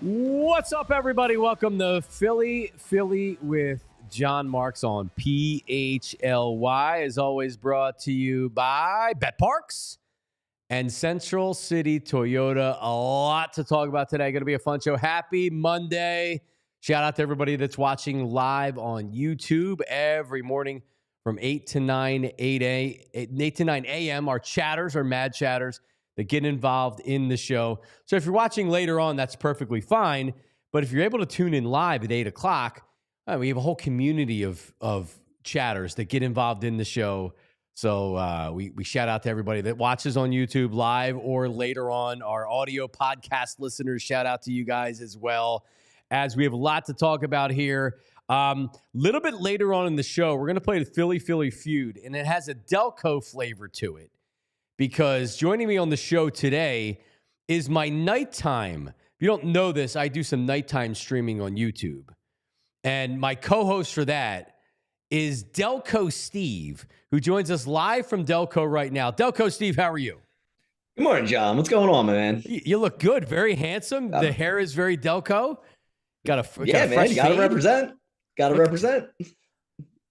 What's up, everybody? Welcome to Philly with John Marks on PHLY. As always, brought to you by Bet Parks and Central City Toyota. A lot to talk about today. Going to be a fun show. Happy Monday. Shout out to everybody that's watching live on YouTube every morning from 8 to 9 a.m. Our chatters, our mad chatters that get involved in the show. So if you're watching later on, that's perfectly fine. But if you're able to tune in live at 8 o'clock, we have a whole community of chatters that get involved in the show. So we shout out to everybody that watches on YouTube live or later on. Our audio podcast listeners, shout out to you guys as well, as we have a lot to talk about here. Little bit later on in the show, we're going to play the Philly Feud, and it has a Delco flavor to it. Because joining me on the show today is my nighttime. If you don't know this, I do some nighttime streaming on YouTube. And my co-host for that is Delco Steve, who joins us live from Delco right now. Delco Steve, how are you? Good morning, John. What's going on, man? You look good. Very handsome. The hair is very Delco. Got a fresh man. You got to represent. Got to represent.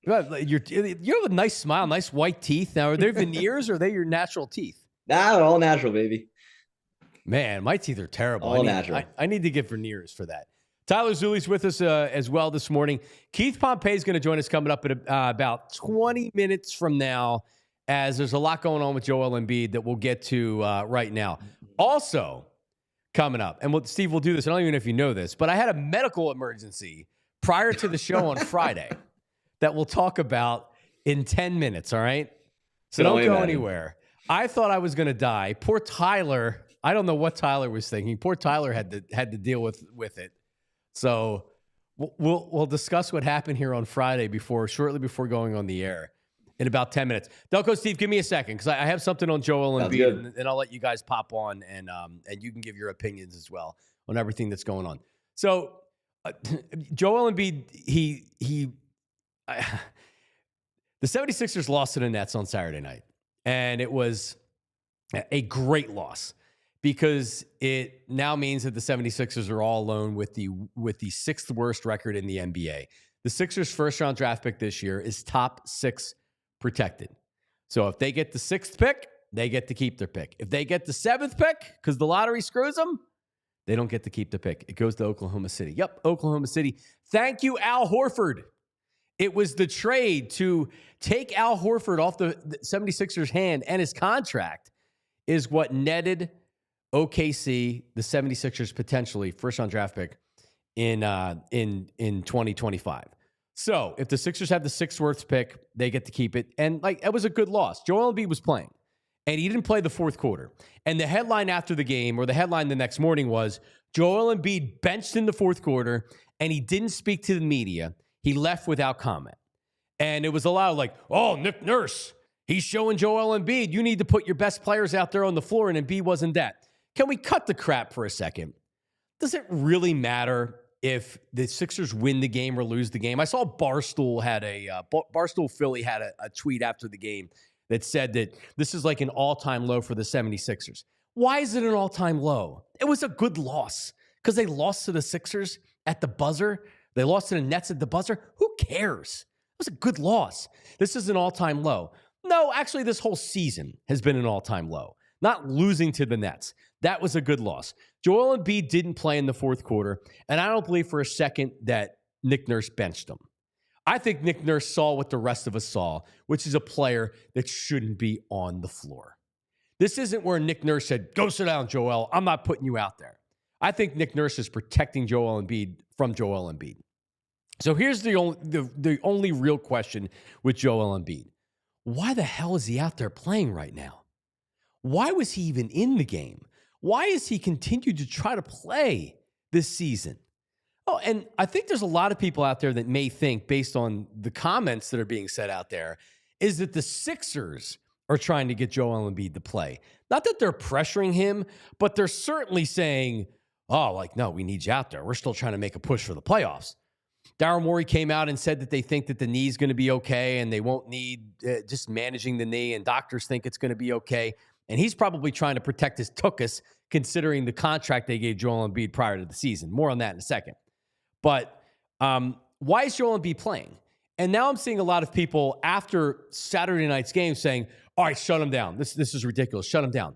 You have a nice smile, nice white teeth. Now, are they veneers or are they your natural teeth? Nah, all natural, baby. Man, my teeth are terrible. All natural. I need to get veneers for that. Tyler Zuli's with us as well this morning. Keith Pompey is going to join us coming up at about 20 minutes from now, as there's a lot going on with Joel Embiid that we'll get to right now. Also, coming up, and Steve will do this. I don't even know if you know this, but I had a medical emergency prior to the show on Friday that we'll talk about in 10 minutes, all right? So don't go anywhere. I thought I was going to die. Poor Tyler. I don't know what Tyler was thinking. Poor Tyler had to deal with it. So we'll discuss what happened here on Friday shortly before going on the air in about 10 minutes. Delco, Steve, give me a second because I have something on Joel Embiid, and I'll let you guys pop on and you can give your opinions as well on everything that's going on. So Joel Embiid, the 76ers lost to the Nets on Saturday night, and it was a great loss because it now means that the 76ers are all alone with the sixth worst record in the NBA. The Sixers' first-round draft pick this year is top 6 protected. So if they get the 6th pick, they get to keep their pick. If they get the 7th pick, because the lottery screws them, they don't get to keep the pick. It goes to Oklahoma City. Yep, Oklahoma City. Thank you, Al Horford. It was the trade to take Al Horford off the 76ers' hand and his contract is what netted OKC, the 76ers, potentially first-round draft pick in 2025. So if the Sixers have the 6th worst pick, they get to keep it. And it was a good loss. Joel Embiid was playing, and he didn't play the fourth quarter. And the headline after the game, or the headline the next morning, was Joel Embiid benched in the fourth quarter, and he didn't speak to the media. He left without comment. And it was a lot of oh, Nick Nurse, he's showing Joel Embiid, you need to put your best players out there on the floor, and Embiid wasn't that. Can we cut the crap for a second? Does it really matter if the Sixers win the game or lose the game? I saw Barstool Philly had a tweet after the game that said that this is like an all-time low for the 76ers. Why is it an all-time low? It was a good loss because they lost to the Sixers at the buzzer. They lost to the Nets at the buzzer. Who cares? It was a good loss. This is an all-time low. No, actually, this whole season has been an all-time low. Not losing to the Nets. That was a good loss. Joel Embiid didn't play in the fourth quarter, and I don't believe for a second that Nick Nurse benched him. I think Nick Nurse saw what the rest of us saw, which is a player that shouldn't be on the floor. This isn't where Nick Nurse said, go sit down, Joel. I'm not putting you out there. I think Nick Nurse is protecting Joel Embiid from Joel Embiid. So here's the only real question with Joel Embiid. Why the hell is he out there playing right now? Why was he even in the game? Why has he continued to try to play this season? Oh, and I think there's a lot of people out there that may think, based on the comments that are being said out there, is that the Sixers are trying to get Joel Embiid to play. Not that they're pressuring him, but they're certainly saying, no, we need you out there. We're still trying to make a push for the playoffs. Daryl Morey came out and said that they think that the knee's going to be okay and they won't need just managing the knee, and doctors think it's going to be okay. And he's probably trying to protect his tuchus, considering the contract they gave Joel Embiid prior to the season. More on that in a second. But why is Joel Embiid playing? And now I'm seeing a lot of people after Saturday night's game saying, all right, shut him down. This is ridiculous. Shut him down.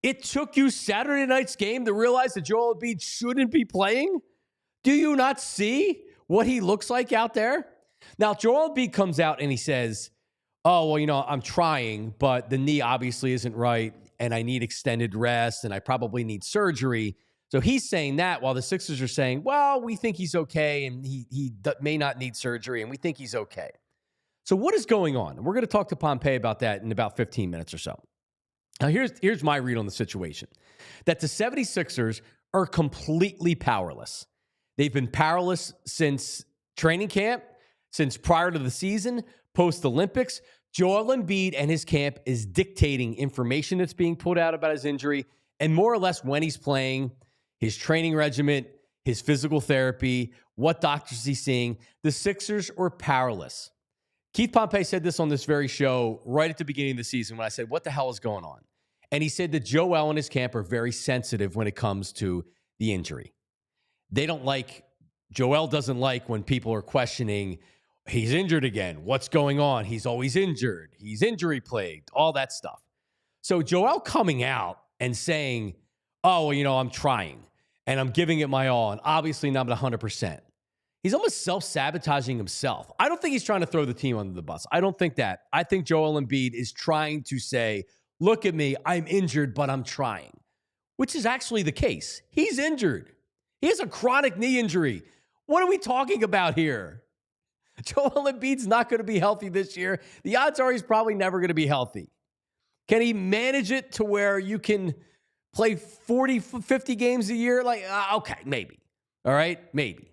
It took you Saturday night's game to realize that Joel Embiid shouldn't be playing? Do you not see what he looks like out there? Now, Joel Embiid comes out and he says, oh, well, I'm trying, but the knee obviously isn't right, and I need extended rest, and I probably need surgery. So he's saying that while the Sixers are saying, well, we think he's okay, and he may not need surgery, and we think he's okay. So what is going on? We're going to talk to Pompey about that in about 15 minutes or so. Now, here's my read on the situation. That the 76ers are completely powerless. They've been powerless since training camp, since prior to the season, post-Olympics. Joel Embiid and his camp is dictating information that's being put out about his injury and more or less when he's playing, his training regimen, his physical therapy, what doctors he's seeing. The Sixers are powerless. Keith Pompey said this on this very show right at the beginning of the season when I said, what the hell is going on? And he said that Joel and his camp are very sensitive when it comes to the injury. Joel doesn't like when people are questioning, he's injured again. What's going on? He's always injured. He's injury plagued, all that stuff. So Joel coming out and saying, oh, well, I'm trying and I'm giving it my all and obviously not at 100%. He's almost self-sabotaging himself. I don't think he's trying to throw the team under the bus. I don't think that. I think Joel Embiid is trying to say, look at me, I'm injured, but I'm trying, which is actually the case. He's injured. He has a chronic knee injury. What are we talking about here? Joel Embiid's not going to be healthy this year. The odds are he's probably never going to be healthy. Can he manage it to where you can play 40, 50 games a year? Okay, maybe. All right, maybe.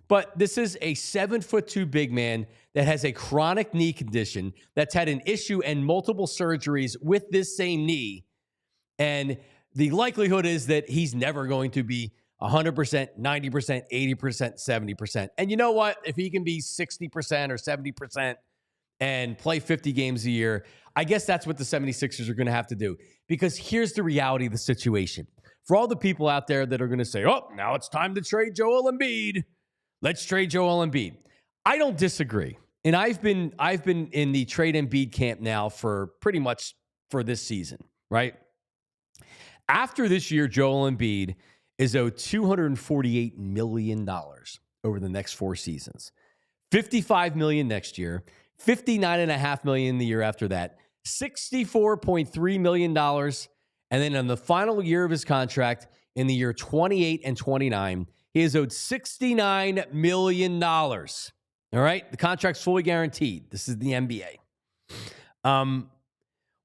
But this is a 7'2" big man that has a chronic knee condition that's had an issue and multiple surgeries with this same knee. And the likelihood is that he's never going to be 100%, 90%, 80%, 70%. And you know what? If he can be 60% or 70% and play 50 games a year, I guess that's what the 76ers are going to have to do. Because here's the reality of the situation. For all the people out there that are going to say, oh, now it's time to trade Joel Embiid. Let's trade Joel Embiid. I don't disagree. And I've been in the trade Embiid camp now for pretty much for this season, right? After this year, Joel Embiid is owed $248 million over the next 4 seasons. $55 million next year, $59.5 million the year after that, $64.3 million. And then in the final year of his contract, in the year 28 and 29, he is owed $69 million. All right? The contract's fully guaranteed. This is the NBA.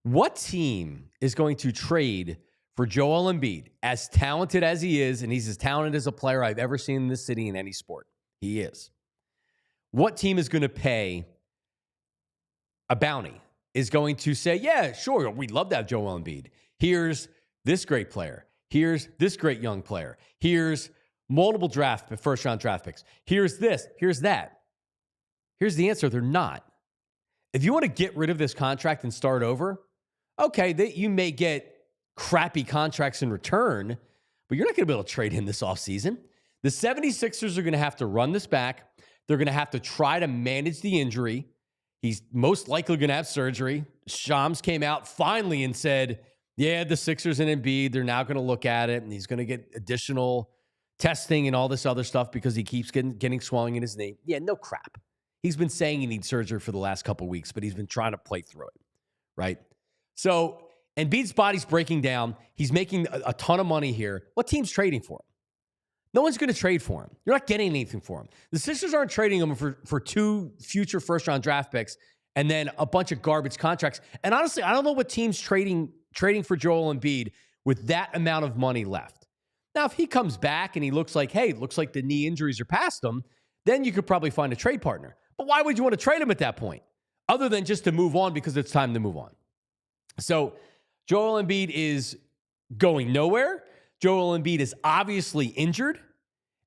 What team is going to trade for Joel Embiid, as talented as he is, and he's as talented as a player I've ever seen in this city in any sport? He is. What team is going to pay a bounty, is going to say, yeah, sure, we'd love to have Joel Embiid. Here's this great player. Here's this great young player. Here's multiple first-round draft picks. Here's this. Here's that. Here's the answer. They're not. If you want to get rid of this contract and start over, okay, you may get crappy contracts in return, but you're not going to be able to trade him this offseason. The 76ers are going to have to run this back. They're going to have to try to manage the injury. He's most likely going to have surgery. Shams came out finally and said, yeah, the Sixers and Embiid, they're now going to look at it, and he's going to get additional testing and all this other stuff because he keeps getting swelling in his knee. Yeah, no crap. He's been saying he needs surgery for the last couple of weeks, but he's been trying to play through it, right? So Embiid's body's breaking down. He's making a ton of money here. What team's trading for him? No one's going to trade for him. You're not getting anything for him. The Sixers aren't trading him for 2 future first-round draft picks and then a bunch of garbage contracts. And honestly, I don't know what team's trading for Joel Embiid with that amount of money left. Now, if he comes back and he looks like the knee injuries are past him, then you could probably find a trade partner. But why would you want to trade him at that point? Other than just to move on because it's time to move on. So Joel Embiid is going nowhere. Joel Embiid is obviously injured.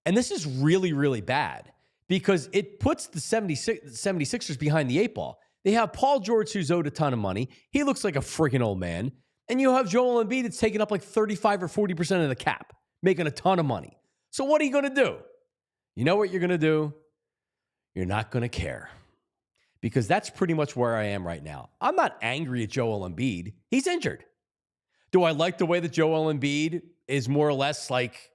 And this is really, really bad because it puts the 76ers behind the 8 ball. They have Paul George, who's owed a ton of money. He looks like a freaking old man. And you have Joel Embiid that's taking up like 35 or 40% of the cap, making a ton of money. So what are you going to do? You know what you're going to do? You're not going to care. Because that's pretty much where I am right now. I'm not angry at Joel Embiid. He's injured. Do I like the way that Joel Embiid is more or less like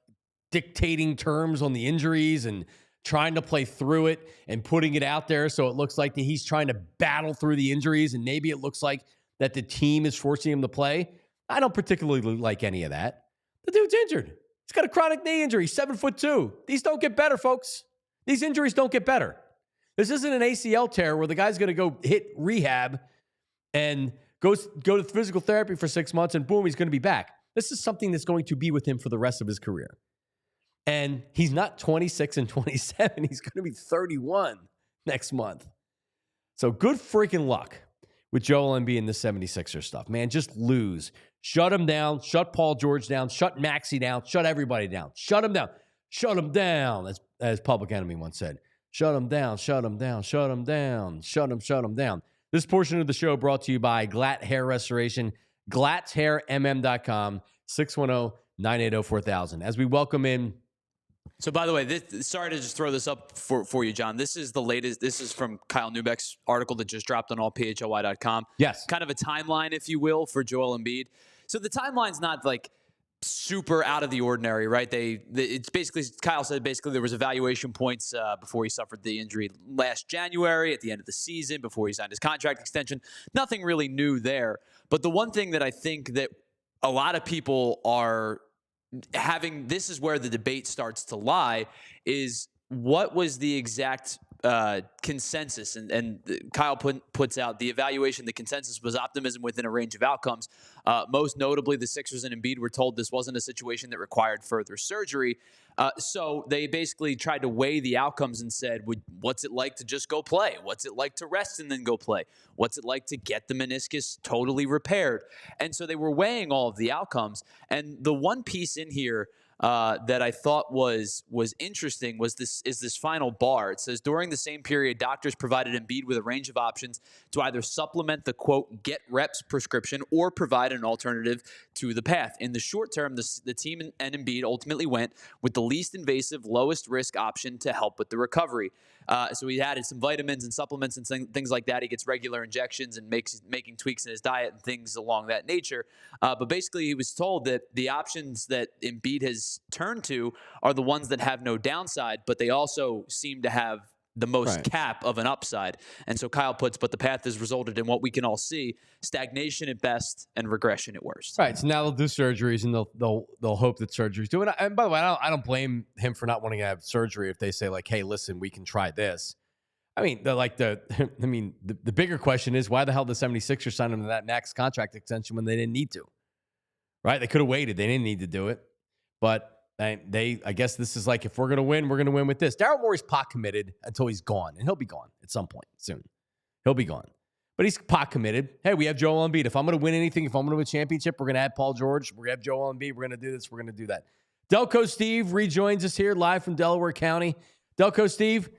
dictating terms on the injuries and trying to play through it and putting it out there so it looks like that he's trying to battle through the injuries and maybe it looks like that the team is forcing him to play? I don't particularly like any of that. The dude's injured. He's got a chronic knee injury, 7'2". These don't get better, folks. These injuries don't get better. This isn't an ACL tear where the guy's going to go hit rehab and go to physical therapy for 6 months and boom, he's going to be back. This is something that's going to be with him for the rest of his career. And he's not 26 and 27. He's going to be 31 next month. So good freaking luck with Joel Embiid and the 76ers stuff. Man, just lose. Shut him down. Shut Paul George down. Shut Maxey down. Shut everybody down. Shut him down. Shut him down, as Public Enemy once said. Shut him down. Shut him down. Shut him down. Shut him down. This portion of the show brought to you by Glatt Hair Restoration. GlattsHairMM.com. 610-980-4000. As we welcome in. So, by the way, sorry to just throw this up for you, John. This is the latest. This is from Kyle Neubeck's article that just dropped on allphly.com. Yes. Kind of a timeline, if you will, for Joel Embiid. So the timeline's not like super out of the ordinary, right? It's basically, Kyle said basically there was evaluation points before he suffered the injury last January at the end of the season, before he signed his contract extension. Nothing really new there. But the one thing that I think that a lot of people are having, this is where the debate starts to lie, is what was the exact consensus? And Kyle puts out the evaluation. The consensus was optimism within a range of outcomes. Most notably, the Sixers and Embiid were told this wasn't a situation that required further surgery. So they basically tried to weigh the outcomes and said, what's it like to just go play? What's it like to rest and then go play? What's it like to get the meniscus totally repaired? And so they were weighing all of the outcomes. And the one piece in here that I thought was interesting was this final bar. It says, during the same period, doctors provided Embiid with a range of options to either supplement the, quote, get reps prescription or provide an alternative to the path. In the short term, the team and Embiid ultimately went with the least invasive, lowest risk option to help with the recovery. So he added some vitamins and supplements and things like that. He gets regular injections and making tweaks in his diet and things along that nature. But basically, he was told that the options that Embiid has turned to are the ones that have no downside, but they also seem to have the most cap of an upside. And so Kyle puts, but the path has resulted in what we can all see: stagnation at best and regression at worst. Right. So now they'll do surgeries and they'll hope that surgery's doing it. And by the way, I don't blame him for not wanting to have surgery if they say like, hey, listen, we can try this. I mean, the bigger question is why the hell did the 76ers sign him to that max contract extension when they didn't need to? Right? They could have waited. They didn't need to do it. But I guess this is like, if we're going to win, we're going to win with this. Daryl Morey's pot committed until he's gone, and he'll be gone at some point soon. He'll be gone. But he's pot committed. Hey, we have Joel Embiid. If I'm going to win anything, if I'm going to win a championship, we're going to add Paul George. We're going to have Joel Embiid. We're going to do this. We're going to do that. Delco Steve rejoins us here live from Delaware County. Delco Steve,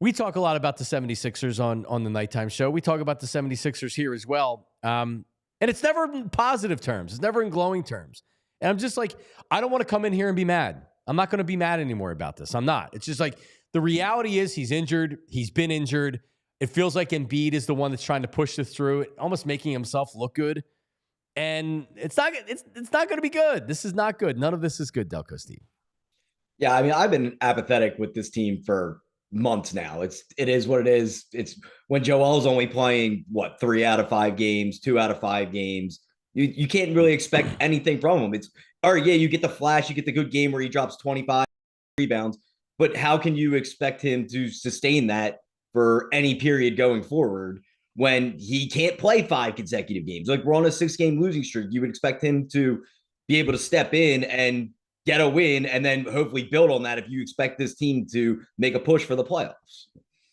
we talk a lot about the 76ers on the nighttime show. We talk about the 76ers here as well. And it's never in positive terms. It's never in glowing terms. And I'm just like, I don't want to come in here and be mad. I'm not going to be mad anymore about this. I'm not. It's just like, the reality is he's injured. He's been injured. It feels like Embiid is the one that's trying to push this through, almost making himself look good. And it's not going to be good. This is not good. None of this is good, Delco Steve. Yeah, I mean, I've been apathetic with this team for months now. It is what it is. It's when Joel's only playing 3 out of 5 games, 2 out of 5 games. You can't really expect anything from him. It's, all right, yeah, you get the flash, you get the good game where he drops 25 rebounds, but how can you expect him to sustain that for any period going forward when he can't play 5 consecutive games? Like, we're on a 6-game losing streak. You would expect him to be able to step in and get a win and then hopefully build on that if you expect this team to make a push for the playoffs.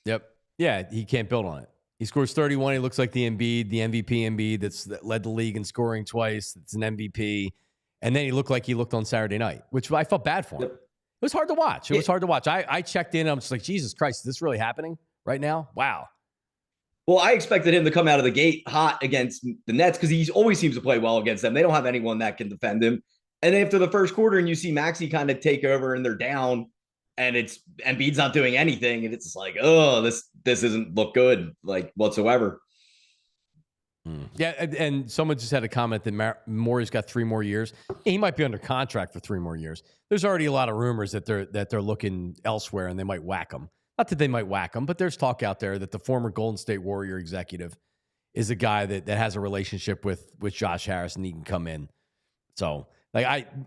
Yep. Yeah, he can't build on it. He scores 31. He looks like the Embiid, the MVP Embiid that led the league in scoring twice. It's an MVP. And then he looked like he looked on Saturday night, which I felt bad for him. Yep. It was hard to watch. It was hard to watch. I checked in. I'm just like, Jesus Christ, is this really happening right now? Wow. Well, I expected him to come out of the gate hot against the Nets because he always seems to play well against them. They don't have anyone that can defend him. And after the first quarter, and you see Maxey kind of take over, and they're down, and Embiid's not doing anything, and it's like, oh, this doesn't look good like whatsoever. Yeah, and someone just had a comment that Morey's got 3 more years. He might be under contract for 3 more years. There's already a lot of rumors that they're looking elsewhere and they might whack him. Not that they might whack him, but there's talk out there that the former Golden State Warrior executive is a guy that has a relationship with Josh Harris and he can come in. So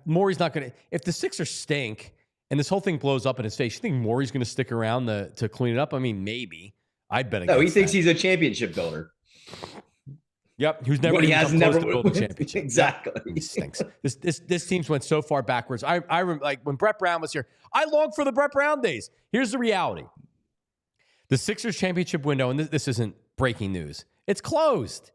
Morey's not going to. If the Sixers stink and this whole thing blows up in his face, you think Morey's going to stick around to clean it up? I mean, maybe. I'd bet against No, he thinks that. he's a championship builder. Yep, who's never He has never built a championship. Exactly. Yep. He stinks. This team's went so far backwards. I remember, like when Brett Brown was here, I longed for the Brett Brown days. Here's the reality: the Sixers championship window, and this isn't breaking news. It's closed.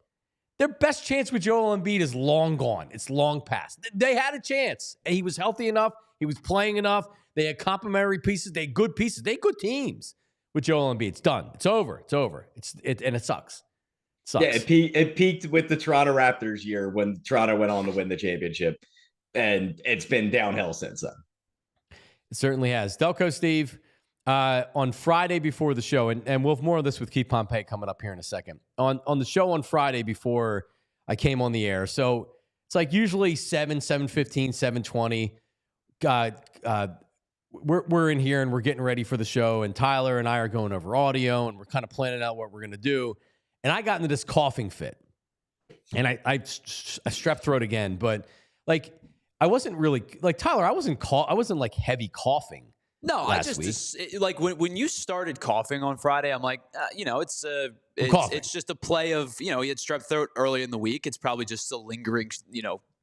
Their best chance with Joel Embiid is long gone. It's long past. They had a chance. He was healthy enough. He was playing enough. They had complementary pieces. They had good pieces. They had good teams with Joel Embiid. It's done. It's over. It's over. And it sucks. Sucks. Yeah, it peaked with the Toronto Raptors year when Toronto went on to win the championship, and it's been downhill since then. It certainly has. Delco Steve, on Friday before the show, and we'll have more of this with Keith Pompey coming up here in a second. On the show on Friday before I came on the air, so it's like usually 7:15, 7:20. We're in here and we're getting ready for the show, and Tyler and I are going over audio, and we're kind of planning out what we're going to do. And I got into this coughing fit, and I strep throat again. But like, I wasn't really like Tyler. I wasn't like heavy coughing. No, I just like when you started coughing on Friday, I'm like, it's just a play of, he had strep throat early in the week. It's probably just the lingering,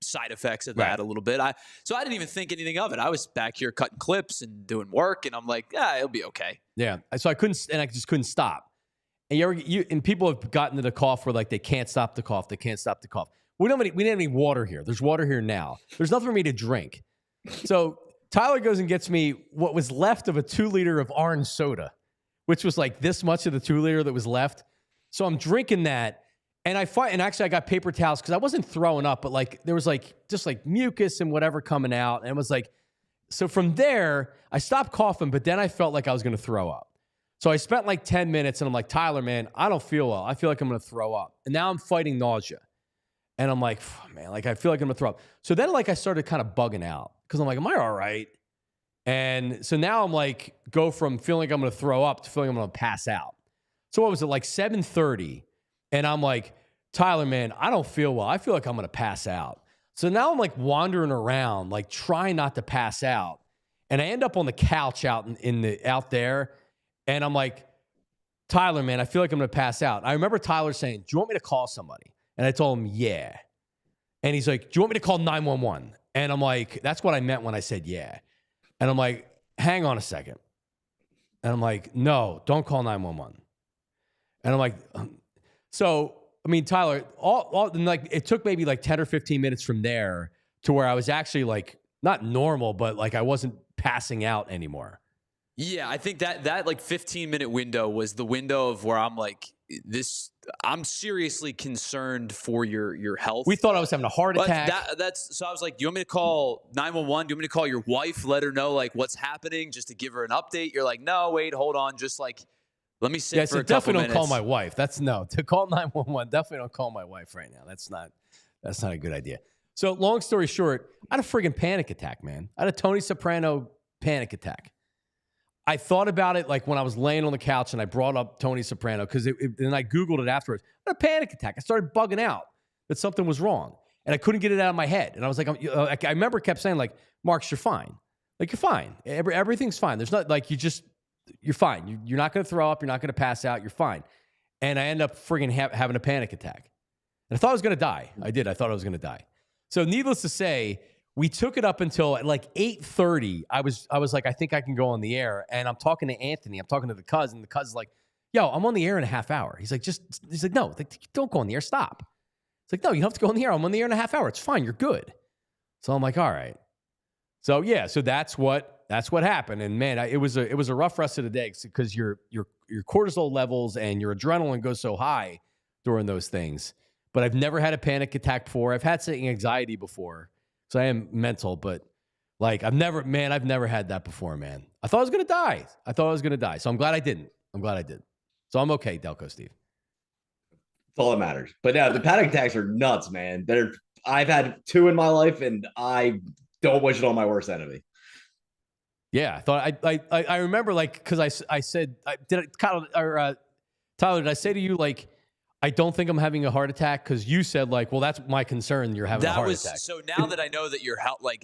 side effects of that a little bit. So I didn't even think anything of it. I was back here cutting clips and doing work, and I'm like, it'll be okay. Yeah. So I just couldn't stop. And people have gotten to the cough where like they can't stop the cough. They can't stop the cough. We didn't have any water here. There's water here now. There's nothing for me to drink. So Tyler goes and gets me what was left of a 2-liter of orange soda, which was like this much of the 2-liter that was left. So I'm drinking that, and actually I got paper towels because I wasn't throwing up, but like there was like just like mucus and whatever coming out, and it was like, so from there I stopped coughing, but then I felt like I was going to throw up. So I spent like 10 minutes, and I'm like, Tyler, man, I don't feel well. I feel like I'm going to throw up. And now I'm fighting nausea. And I'm like, man, like I feel like I'm going to throw up. So then like I started kind of bugging out because I'm like, am I all right? And so now I'm like, go from feeling like I'm going to throw up to feeling I'm going to pass out. So what was it, like 7:30? And I'm like, Tyler, man, I don't feel well. I feel like I'm going to pass out. So now I'm like wandering around, like trying not to pass out. And I end up on the couch out there. And I'm like, Tyler, man, I feel like I'm going to pass out. I remember Tyler saying, do you want me to call somebody? And I told him, yeah. And he's like, do you want me to call 911? And I'm like, that's what I meant when I said yeah. And I'm like, hang on a second. And I'm like, no, don't call 911. And I'm like, so, I mean, Tyler, like it took maybe like 10 or 15 minutes from there to where I was actually like, not normal, but like I wasn't passing out anymore. Yeah, I think that like 15-minute window was the window of where I'm like, I'm seriously concerned for your health. We thought I was having a heart attack. So I was like, do you want me to call 911? Do you want me to call your wife, let her know like what's happening, just to give her an update? You're like, no, wait, hold on, just like let me sit for a couple minutes. Definitely don't call my wife. To call 911. Definitely don't call my wife right now. That's not a good idea. So long story short, I had a friggin' panic attack, man. I had a Tony Soprano panic attack. I thought about it like when I was laying on the couch and I brought up Tony Soprano because then I Googled it afterwards. I had a panic attack. I started bugging out that something was wrong, and I couldn't get it out of my head. And I was like, I remember kept saying like, Marks, you're fine. Like, you're fine. Everything's fine. There's not like you're fine. You're not going to throw up. You're not going to pass out. You're fine. And I end up friggin' having a panic attack. And I thought I was going to die. I did. I thought I was going to die. So needless to say, we took it up until at like 8:30. I was like, I think I can go on the air. And I'm talking to Anthony. I'm talking to the cousin. The cousin's like, yo, I'm on the air in a half hour. He's like, no, don't go on the air. Stop. It's like, no, you don't have to go on the air. I'm on the air in a half hour. It's fine. You're good. So I'm like, all right. So yeah, so that's what That's what happened. And man, it was a rough rest of the day because your cortisol levels and your adrenaline goes so high during those things. But I've never had a panic attack before. I've had anxiety before, so I am mental. But like I've never had that before, man. I thought I was gonna die. So I'm glad I didn't. So I'm okay, Delco Steve. That's all that matters. But yeah, the panic attacks are nuts, man. I've had 2 in my life, and I don't wish it on my worst enemy. Yeah, I thought I remember like because I said Tyler, did I say to you like I don't think I'm having a heart attack because you said like, well, that's my concern. You're having a heart attack. So now that I know that you're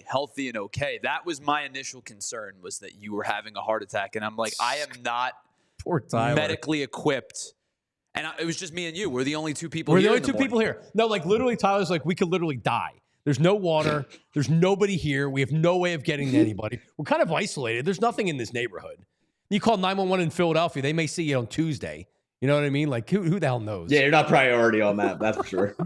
healthy and okay, that was my initial concern was that you were having a heart attack, and I'm like, I am not Poor Tyler. medically equipped. And it was just me and you. We're the only 2 people. We're the only 2 people here. No, like literally, Tyler's like, we could literally die. There's no water. There's nobody here. We have no way of getting to anybody. We're kind of isolated. There's nothing in this neighborhood. You call 911 in Philadelphia, they may see you on Tuesday. You know what I mean? Like, who the hell knows? Yeah, you're not priority on that. That's for sure.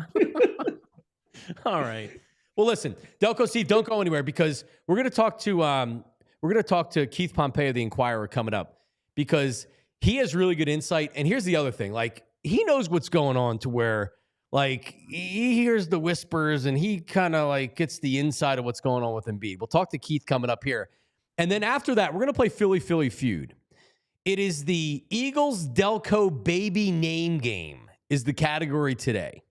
All right. Well, listen, Delco Steve, don't go anywhere because we're going to talk to Keith Pompey of the Inquirer coming up because he has really good insight. And here's the other thing: like, he knows what's going on to where. Like, he hears the whispers and he kind of like gets the inside of what's going on with Embiid. We'll talk to Keith coming up here. And then after that, we're going to play Philly Feud. It is the Eagles Delco baby name game is the category today.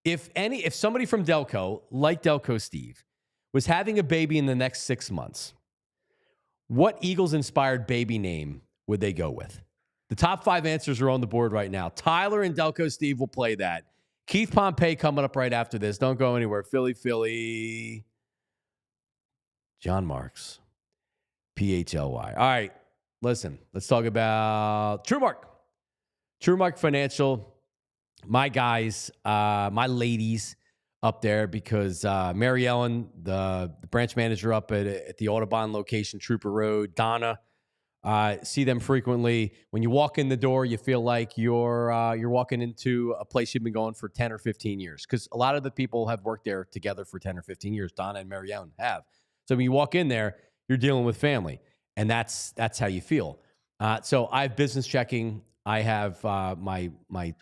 If somebody from Delco, like Delco Steve, was having a baby in the next 6 months, what Eagles-inspired baby name would they go with? The top 5 answers are on the board right now. Tyler and Delco Steve will play that. Keith Pompey coming up right after this. Don't go anywhere. Philly. John Marks. PHLY. All right. Listen, let's talk about TrueMark Financial. My guys, my ladies up there because Mary Ellen, the branch manager up at the Audubon location, Trooper Road, Donna, see them frequently. When you walk in the door, you feel like you're walking into a place you've been going for 10 or 15 years because a lot of the people have worked there together for 10 or 15 years. Donna and Mary Ellen have. So when you walk in there, you're dealing with family, and that's how you feel. So I have business checking. I have I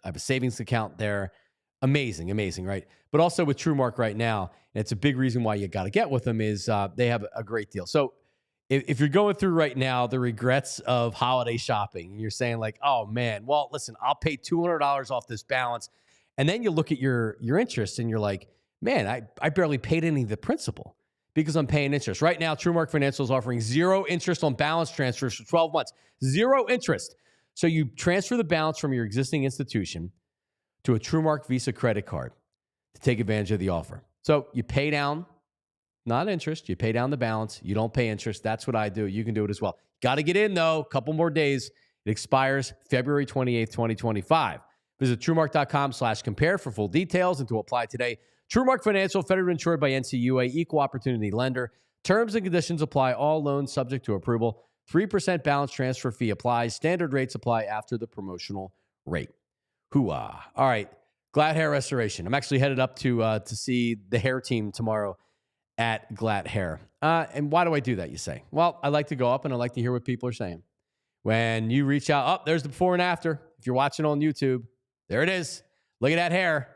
have a savings account there. Amazing, right? But also with TrueMark right now, and it's a big reason why you got to get with them is they have a great deal. So if you're going through right now the regrets of holiday shopping, and you're saying like, oh man, well, listen, I'll pay $200 off this balance. And then you look at your interest and you're like, man, I barely paid any of the principal because I'm paying interest. Right now, TrueMark Financial is offering 0 interest on balance transfers for 12 months. 0 interest. So you transfer the balance from your existing institution to a TrueMark Visa credit card to take advantage of the offer. So you pay down, not interest. You pay down the balance. You don't pay interest. That's what I do. You can do it as well. Got to get in, though. A couple more days. It expires February 28th, 2025. Visit TrueMark.com/compare for full details and to apply today. TrueMark Financial, federally insured by NCUA, equal opportunity lender. Terms and conditions apply. All loans subject to approval. 3% balance transfer fee applies. Standard rates apply after the promotional rate. Hoo-ah. All right. Glad Hair Restoration. I'm actually headed up to see the hair team tomorrow at Glatt Hair. And why do I do that, you say? Well, I like to go up and I like to hear what people are saying. When you reach out, there's the before and after. If you're watching on YouTube, there it is. Look at that hair.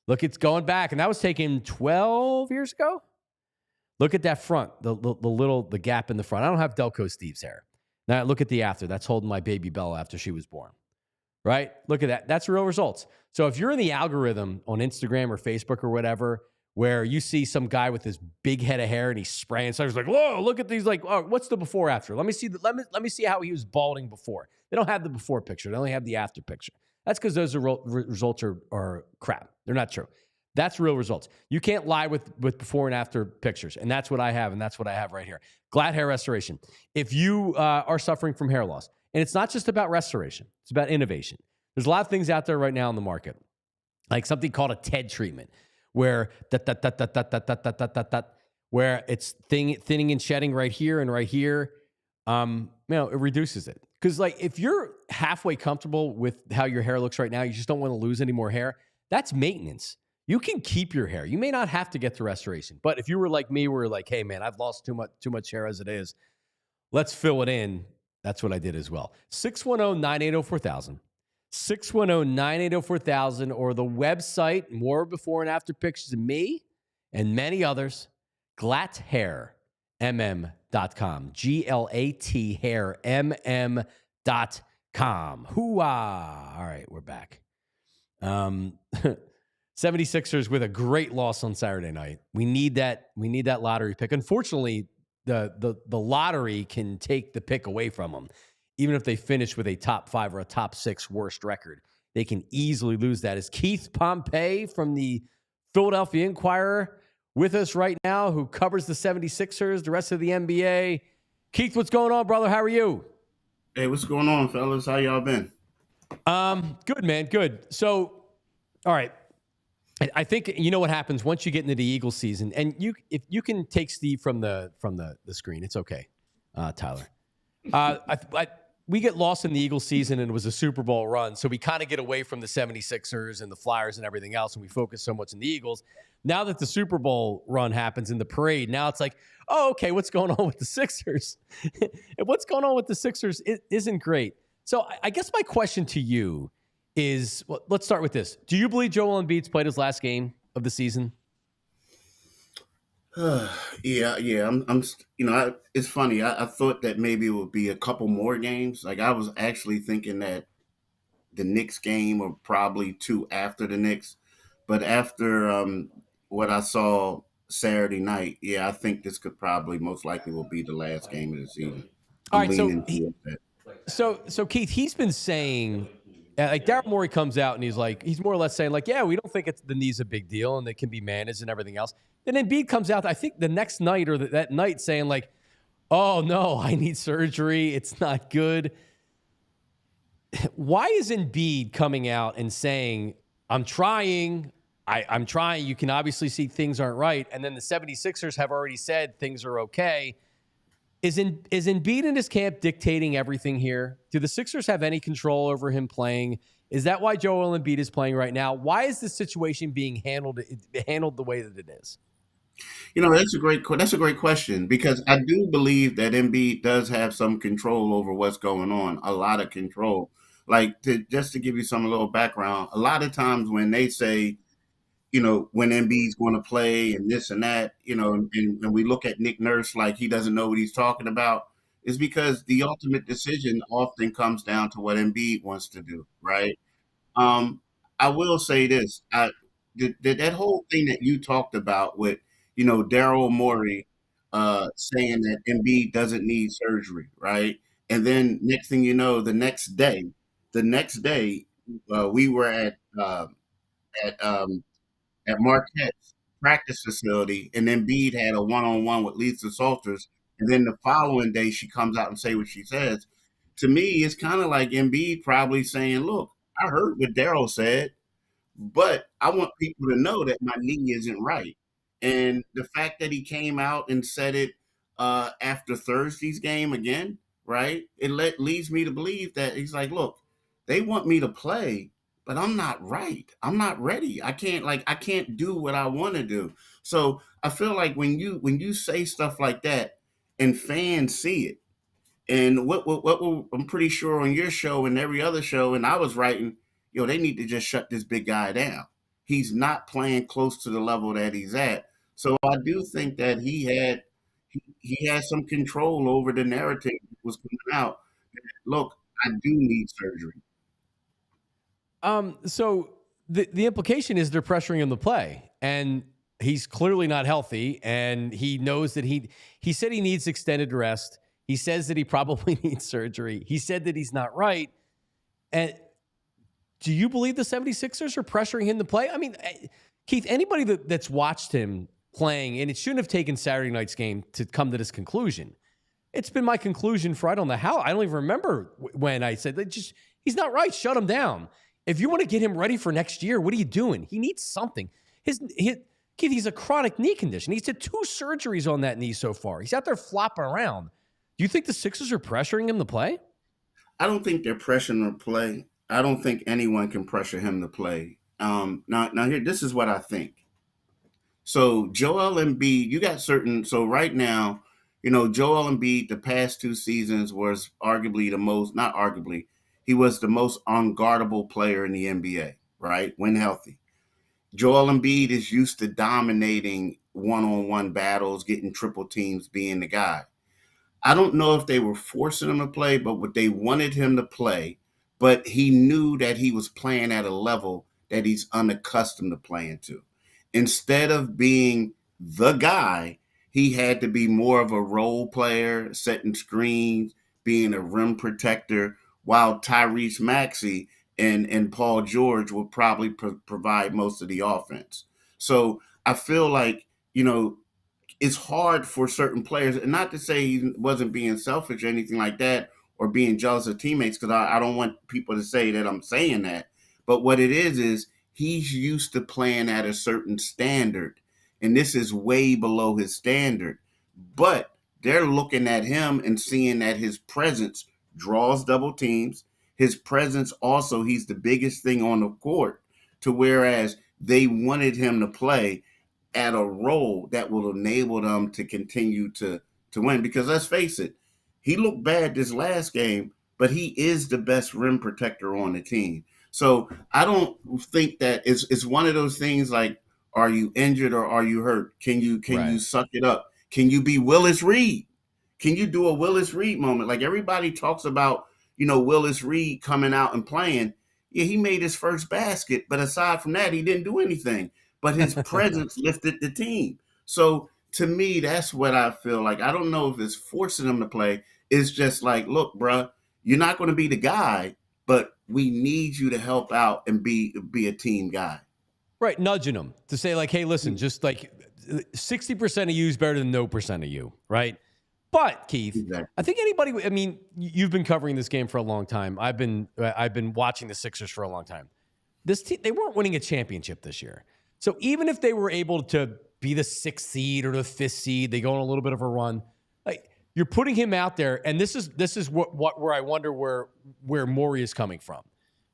Look, it's going back. And that was taken 12 years ago. Look at that front, the gap in the front. I don't have Delco Steve's hair. Now look at the after. That's holding my baby Bella after she was born. Right? Look at that. That's real results. So if you're in the algorithm on Instagram or Facebook or whatever, where you see some guy with this big head of hair and he's spraying, so he's like, whoa, look at these, like, oh, what's the before after? Let me see how he was balding before. They don't have the before picture. They only have the after picture. That's because those results are crap. They're not true. That's real results. You can't lie with before and after pictures. And that's what I have. And that's what I have right here. Glatt Hair Restoration. If you are suffering from hair loss, and it's not just about restoration, it's about innovation. There's a lot of things out there right now in the market, like something called a TED treatment, where where it's thinning and shedding right here and right here. It reduces it. Because like if you're halfway comfortable with how your hair looks right now, you just don't want to lose any more hair. That's maintenance. You can keep your hair. You may not have to get to restoration. But if you were like me, where like, hey man, I've lost too much hair as it is. Let's fill it in. That's what I did as well. 610-980-4000. 610-980-4000 or the website, more before and after pictures of me and many others, glathairmm.com. GLAT hair MM.com. Hoo-ah. All right, we're back. 76ers with a great loss on Saturday night. We need that lottery pick. Unfortunately, the lottery can take the pick away from them. Even if they finish with a top 5 or a top 6 worst record, they can easily lose that. Is Keith Pompey from the Philadelphia Inquirer with us right now, who covers the 76ers, the rest of the NBA? Keith, what's going on, brother? How are you? Hey, what's going on, fellas? How y'all been? Good, man. Good. So, all right. I think you know what happens once you get into the Eagles season, and if you can take Steve from the screen, it's okay, Tyler. We get lost in the Eagles season, and it was a Super Bowl run, so we kind of get away from the 76ers and the Flyers and everything else, and we focus so much on the Eagles. Now that the Super Bowl run happens in the parade, now it's like, oh, okay, what's going on with the Sixers? And what's going on with the Sixers isn't great. So I guess my question to you is, well, let's start with this. Do you believe Joel Embiid's played his last game of the season? Yeah. I'm. It's funny. I thought that maybe it would be a couple more games. Like I was actually thinking that the Knicks game or probably 2 after the Knicks, but after what I saw Saturday night, yeah, I think this could probably most likely will be the last game of the season. All right, so Keith, he's been saying, like Daryl Morey comes out and he's more or less saying like, yeah, we don't think the knee's a big deal and it can be managed and everything else. Then Embiid comes out, I think the next night or that night saying like, oh no, I need surgery. It's not good. Why is Embiid coming out and saying, I'm trying, I'm trying. You can obviously see things aren't right. And then the 76ers have already said things are okay. Is Embiid in his camp dictating everything here? Do the Sixers have any control over him playing? Is that why Joel Embiid is playing right now? Why is this situation being handled the way that it is? That's a great question, because I do believe that Embiid does have some control over what's going on, a lot of control. Like just to give you some little background, a lot of times when they say, when Embiid's going to play and this and that, and we look at Nick Nurse like he doesn't know what he's talking about, is because the ultimate decision often comes down to what Embiid wants to do, right? I will say this: that whole thing that you talked about with, Daryl Morey saying that Embiid doesn't need surgery, right? And then next thing you know, the next day, we were at Marquette's practice facility, and Embiid had a one-on-one with Lisa Salters, and then the following day she comes out and say what she says. To me, it's kind of like Embiid probably saying, look, I heard what Daryl said, but I want people to know that my knee isn't right. And the fact that he came out and said it after Thursday's game again, right? It leads me to believe that he's like, look, they want me to play, but I'm not right. I'm not ready. I can't do what I want to do. So I feel like when you say stuff like that and fans see it, and what I'm pretty sure on your show and every other show, and I was writing, they need to just shut this big guy down. He's not playing close to the level that he's at. So I do think that he had some control over the narrative that was coming out. Look, I do need surgery. So the implication is they're pressuring him to play, and he's clearly not healthy, and he knows that he said he needs extended rest. He says that he probably needs surgery. He said that he's not right. And do you believe the 76ers are pressuring him to play? I mean, Keith, anybody that's watched him playing, and it shouldn't have taken Saturday night's game to come to this conclusion. It's been my conclusion for I don't know how. I don't even remember when I said that he's not right. Shut him down. If you want to get him ready for next year, what are you doing? He needs something. Keith, he's a chronic knee condition. He's had 2 surgeries on that knee so far. He's out there flopping around. Do you think the Sixers are pressuring him to play? I don't think they're pressuring him to play. I don't think anyone can pressure him to play. Now here, this is what I think. So Joel Embiid, you got so right now, Joel Embiid the past 2 seasons was arguably he was the most unguardable player in the NBA, right? When healthy. Joel Embiid is used to dominating one-on-one battles, getting triple teams, being the guy. I don't know if they were forcing him to play, but what they wanted him to play, but he knew that he was playing at a level that he's unaccustomed to playing to. Instead of being the guy, he had to be more of a role player, setting screens, being a rim protector, while Tyrese Maxey and Paul George will probably provide most of the offense. So I feel like, it's hard for certain players, and not to say he wasn't being selfish or anything like that, or being jealous of teammates, because I don't want people to say that I'm saying that. But what it is he's used to playing at a certain standard, and this is way below his standard. But they're looking at him and seeing that his presence draws double teams. His presence also, he's the biggest thing on the court, to whereas they wanted him to play at a role that will enable them to continue to win. Because let's face it, he looked bad this last game, but he is the best rim protector on the team. So I don't think that it's one of those things like, are you injured or are you hurt? Can you suck it up? Can you be Willis Reed? Can you do a Willis Reed moment? Like everybody talks about, Willis Reed coming out and playing. Yeah, he made his first basket, but aside from that, he didn't do anything. But his presence lifted the team. So to me, that's what I feel like. I don't know if it's forcing him to play. It's just like, look, bruh, you're not going to be the guy, but we need you to help out and be a team guy. Right, nudging him to say like, hey, listen, just like 60% of you is better than no percent of you, right? But Keith, exactly. I think anybody. I mean, you've been covering this game for a long time. I've been watching the Sixers for a long time. This team, they weren't winning a championship this year. So even if they were able to be the 6th seed or the 5th seed, they go on a little bit of a run. Like you're putting him out there, and this is where I wonder where Morey is coming from,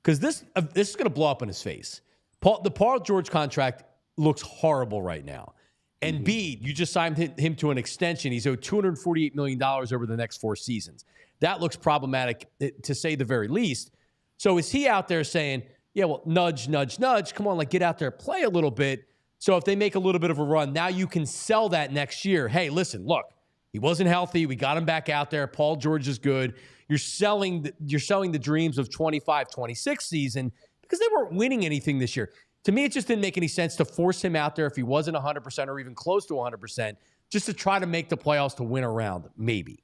because this is going to blow up in his face. The Paul George contract looks horrible right now. Embiid, you just signed him to an extension. He's owed $248 million over the next 4 seasons. That looks problematic, to say the very least. So is he out there saying, yeah, well, nudge, nudge, nudge. Come on, like get out there, play a little bit. So if they make a little bit of a run, now you can sell that next year. Hey, listen, look, he wasn't healthy. We got him back out there. Paul George is good. You're selling the dreams of 25-26 season because they weren't winning anything this year. To me, it just didn't make any sense to force him out there if he wasn't 100% or even close to 100%, just to try to make the playoffs to win a round, maybe.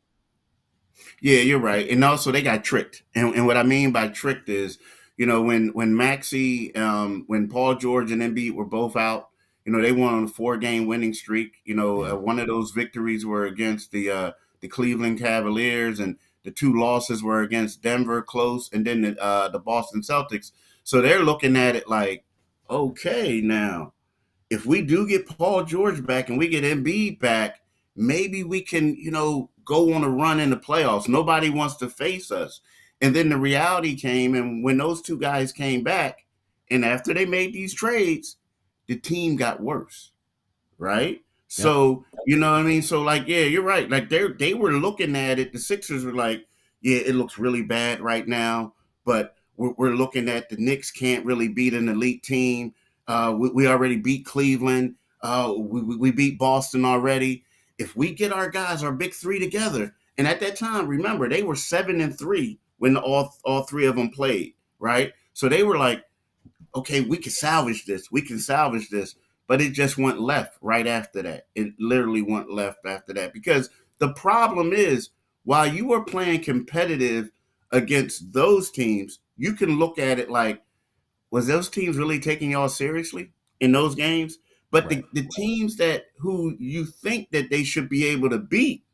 Yeah, you're right. And also they got tricked. And what I mean by tricked is, when Maxey, when Paul George and Embiid were both out, they went on a 4-game winning streak. One of those victories were against the Cleveland Cavaliers, and the 2 losses were against Denver, close, and then the Boston Celtics. So they're looking at it like, okay, now, if we do get Paul George back and we get Embiid back, maybe we can, go on a run in the playoffs. Nobody wants to face us. And then the reality came, and when those 2 guys came back, and after they made these trades, the team got worse, right? Yep. So, you know what I mean? So, like, yeah, you're right. Like, they were looking at it. The Sixers were like, yeah, it looks really bad right now, but we're looking at the Knicks can't really beat an elite team. We already beat Cleveland. We beat Boston already. If we get our guys, our big 3 together, and at that time, remember, they were 7-3 when all 3 of them played, right? So they were like, okay, we can salvage this. We can salvage this. But it just went left right after that. It literally went left after that. Because the problem is, while you were playing competitive against those teams, you can look at it like, was those teams really taking y'all seriously in those games? But right. the teams who you think that they should be able to beat,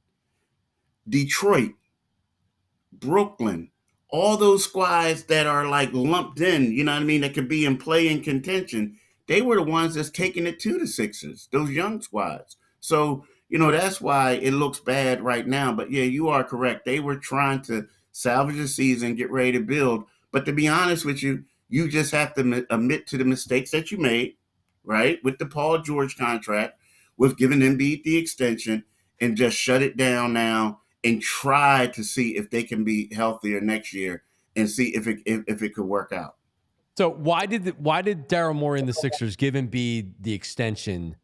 Detroit, Brooklyn, all those squads that are like lumped in, you know what I mean, that could be in play in contention, they were the ones that's taking it to the Sixers, those young squads. So, that's why it looks bad right now. But yeah, you are correct. They were trying to salvage the season, get ready to build. But to be honest with you, you just have to admit to the mistakes that you made, right? With the Paul George contract, with giving Embiid the extension. and just shut it down now and try to see if they can be healthier next year and see if it could work out. So why did Daryl Morey and the Sixers give Embiid the extension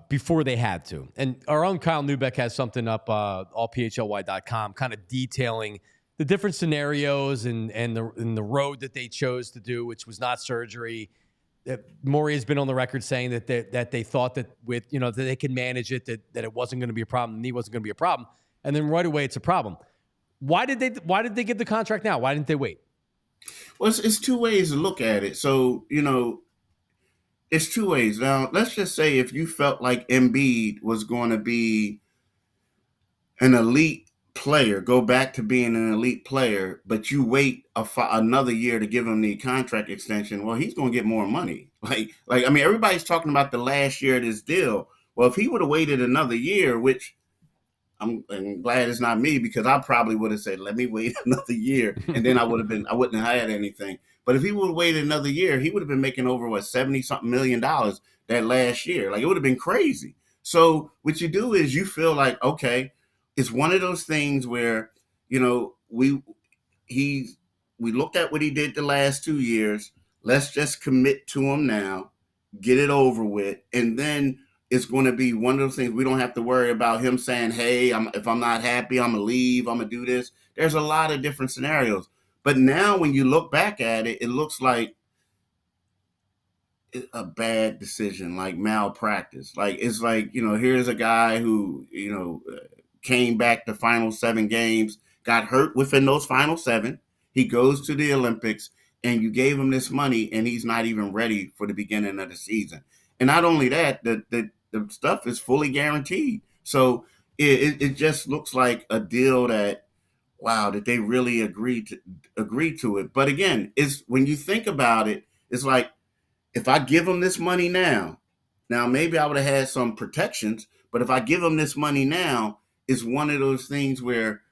before they had to? And our own Kyle Neubeck has something up allphly.com kind of detailing the different scenarios and the road that they chose to do, which was not surgery. Morey has been on the record saying that they thought that with that they could manage it, that it wasn't going to be a problem, the knee wasn't going to be a problem, and then right away it's a problem. Why did they give the contract now? Why didn't they wait? Well, it's two ways to look at it. So it's two ways. Now, let's just say if you felt like Embiid was going to be an elite player, go back to being an elite player, but you wait another year to give him the contract extension, well, he's going to get more money. I mean, everybody's talking about the last year of this deal. Well, if he would have waited another year, which I'm glad it's not me, because I probably would have said, let me wait another year. And then I wouldn't have had anything. But if he would have waited another year, he would have been making over $70-something million that last year. It would have been crazy. So what you do is you feel like, okay, it's one of those things where, we looked at what he did the last 2 years. Let's just commit to him now, get it over with. And then it's going to be one of those things we don't have to worry about him saying, hey, if I'm not happy, I'm going to leave, I'm going to do this. There's a lot of different scenarios. But now when you look back at it, it looks like a bad decision, like malpractice. It's like, here's a guy who, came back the final 7 games, got hurt within those final 7. He goes to the Olympics and you gave him this money and he's not even ready for the beginning of the season. And not only that, the stuff is fully guaranteed. So it just looks like a deal that, wow, that they really agreed to it. But again, it's when you think about it, it's like, if I give them this money now maybe I would have had some protections, but if I give them this money now, it's one of those things where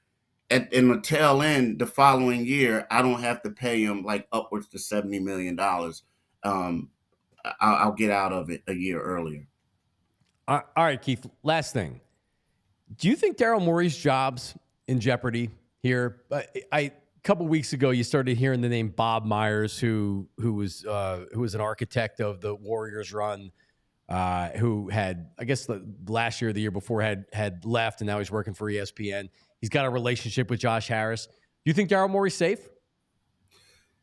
in the tail end, the following year, I don't have to pay him upwards to $70 million. I'll get out of it a year earlier. All right, Keith, last thing. Do you think Daryl Morey's job's in jeopardy here? A couple weeks ago, you started hearing the name Bob Myers, who was an architect of the Warriors run, who had, I guess, last year or the year before had left, and now he's working for ESPN. He's got a relationship with Josh Harris. Do you think Daryl Morey's safe?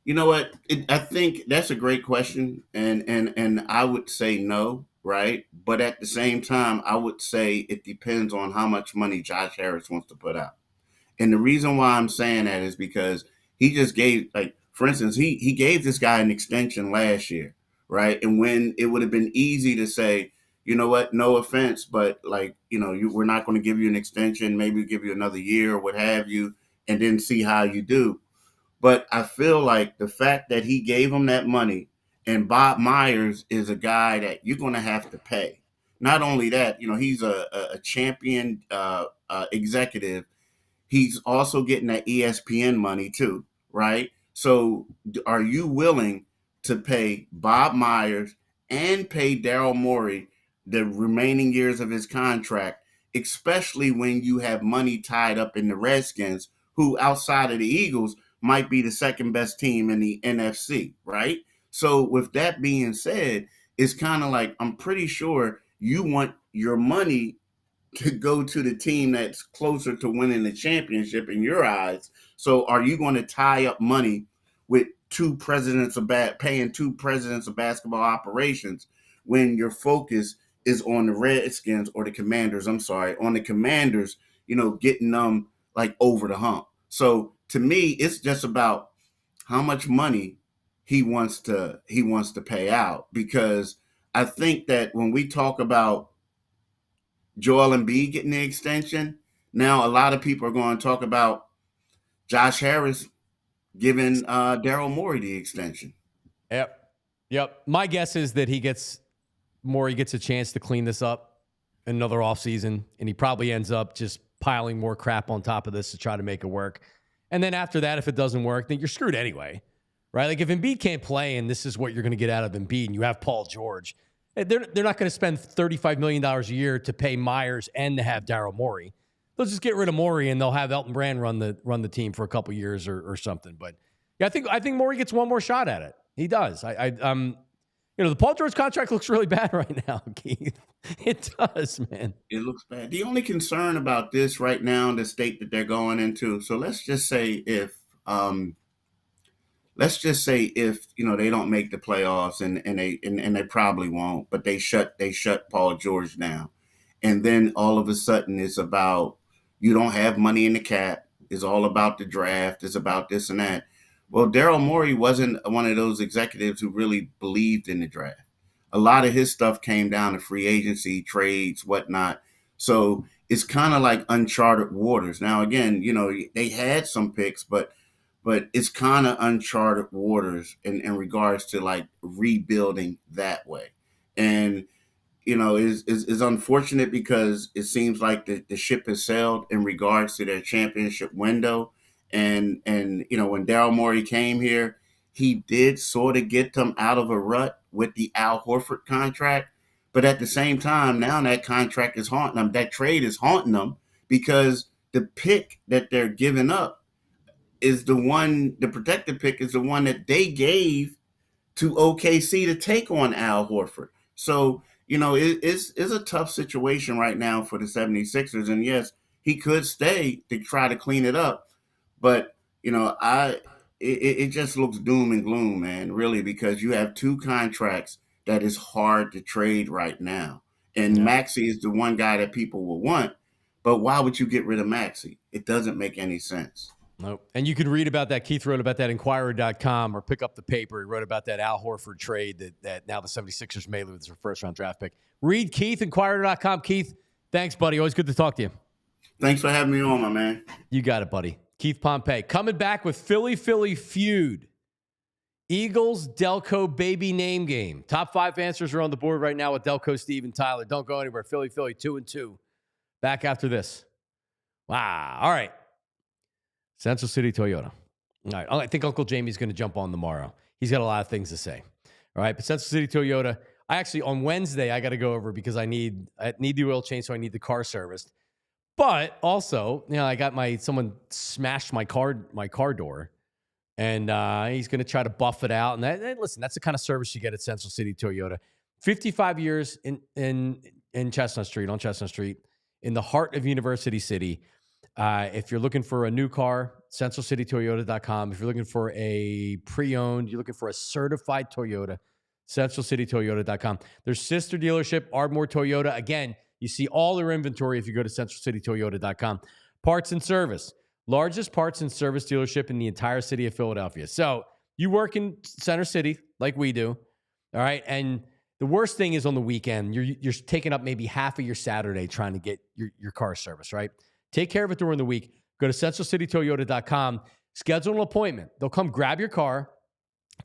You know what? I think that's a great question, and I would say no, right? But at the same time, I would say it depends on how much money Josh Harris wants to put out. And the reason why I'm saying that is because he just gave, for instance, he gave this guy an extension last year, right? And when it would have been easy to say, you know what, no offense, but we're not going to give you an extension, maybe give you another year or what have you, and then see how you do. But I feel like the fact that he gave him that money, and Bob Myers is a guy that you're going to have to pay. Not only that, he's a champion executive. He's also getting that ESPN money too, right? So are you willing to pay Bob Myers and pay Daryl Morey the remaining years of his contract, especially when you have money tied up in the Redskins, who outside of the Eagles might be the second best team in the NFC, right? So with that being said, it's kind of like, I'm pretty sure you want your money to go to the team that's closer to winning the championship in your eyes. So are you going to tie up money with paying two presidents of basketball operations when your focus is on the Redskins or the Commanders? On the Commanders, getting them over the hump. So to me, it's just about how much money he wants to pay out, because I think that when we talk about Joel Embiid getting the extension, now a lot of people are going to talk about Josh Harris giving Daryl Morey the extension. Yep. My guess is that Morey gets a chance to clean this up in another offseason, and he probably ends up just piling more crap on top of this to try to make it work. And then after that, if it doesn't work, then you're screwed anyway, right? If Embiid can't play and this is what you're going to get out of Embiid, and you have Paul George, They're not going to spend $35 million a year to pay Myers and to have Daryl Morey. They'll just get rid of Morey and they'll have Elton Brand run the team for a couple years or something. But yeah, I think Morey gets one more shot at it. He does. The Paul George contract looks really bad right now, Keith. It does, man. It looks bad. The only concern about this right now, the state that they're going into. So let's just say if they don't make the playoffs and they probably won't, but they shut Paul George down, and then all of a sudden it's about you don't have money in the cap. It's all about the draft. It's about this and that. Well, Daryl Morey wasn't one of those executives who really believed in the draft. A lot of his stuff came down to free agency, trades, whatnot. So it's kind of like uncharted waters. Now, again, they had some picks, but it's kind of uncharted waters in regards to like rebuilding that way. And, is unfortunate because it seems like the ship has sailed in regards to their championship window. And when Daryl Morey came here, he did sort of get them out of a rut with the Al Horford contract. But at the same time, now that contract is haunting them. That trade is haunting them because the pick that they're giving up is the protected pick is the one that they gave to OKC to take on Al Horford. So, it's a tough situation right now for the 76ers. And yes, he could stay to try to clean it up. But, it just looks doom and gloom, man, really, because you have two contracts that is hard to trade right now. And Maxey is the one guy that people will want. But why would you get rid of Maxey? It doesn't make any sense. Nope. And you can read about that. Keith wrote about that Inquirer.com or pick up the paper. He wrote about that Al Horford trade that now the 76ers may lose their first-round draft pick. Read Keith, Inquirer.com. Keith, thanks, buddy. Always good to talk to you. Thanks for having me on, my man. You got it, buddy. Keith Pompey coming back with Philly Feud. Eagles, Delco, baby name game. Top 5 answers are on the board right now with Delco, Steve, and Tyler. Don't go anywhere. Philly 2-2. Back after this. Wow. All right. Central City Toyota. All right. I think Uncle Jamie's going to jump on tomorrow. He's got a lot of things to say. All right. But Central City Toyota, on Wednesday, I got to go over because I need the oil change, so I need the car serviced. But also, I got someone smashed my car door, and he's going to try to buff it out. And listen, that's the kind of service you get at Central City Toyota. 55 years in Chestnut Street, on Chestnut Street, in the heart of University City. If you're looking for a new car, centralcitytoyota.com. If you're looking for a pre-owned, you're looking for a certified Toyota, centralcitytoyota.com. Their sister dealership, Ardmore Toyota. Again, you see all their inventory if you go to centralcitytoyota.com. Parts and service. Largest parts and service dealership in the entire city of Philadelphia. So you work in Center City like we do, all right? And the worst thing is on the weekend, you're taking up maybe half of your Saturday trying to get your car service, right? Take care of it during the week. Go to centralcitytoyota.com. Schedule an appointment. They'll come grab your car,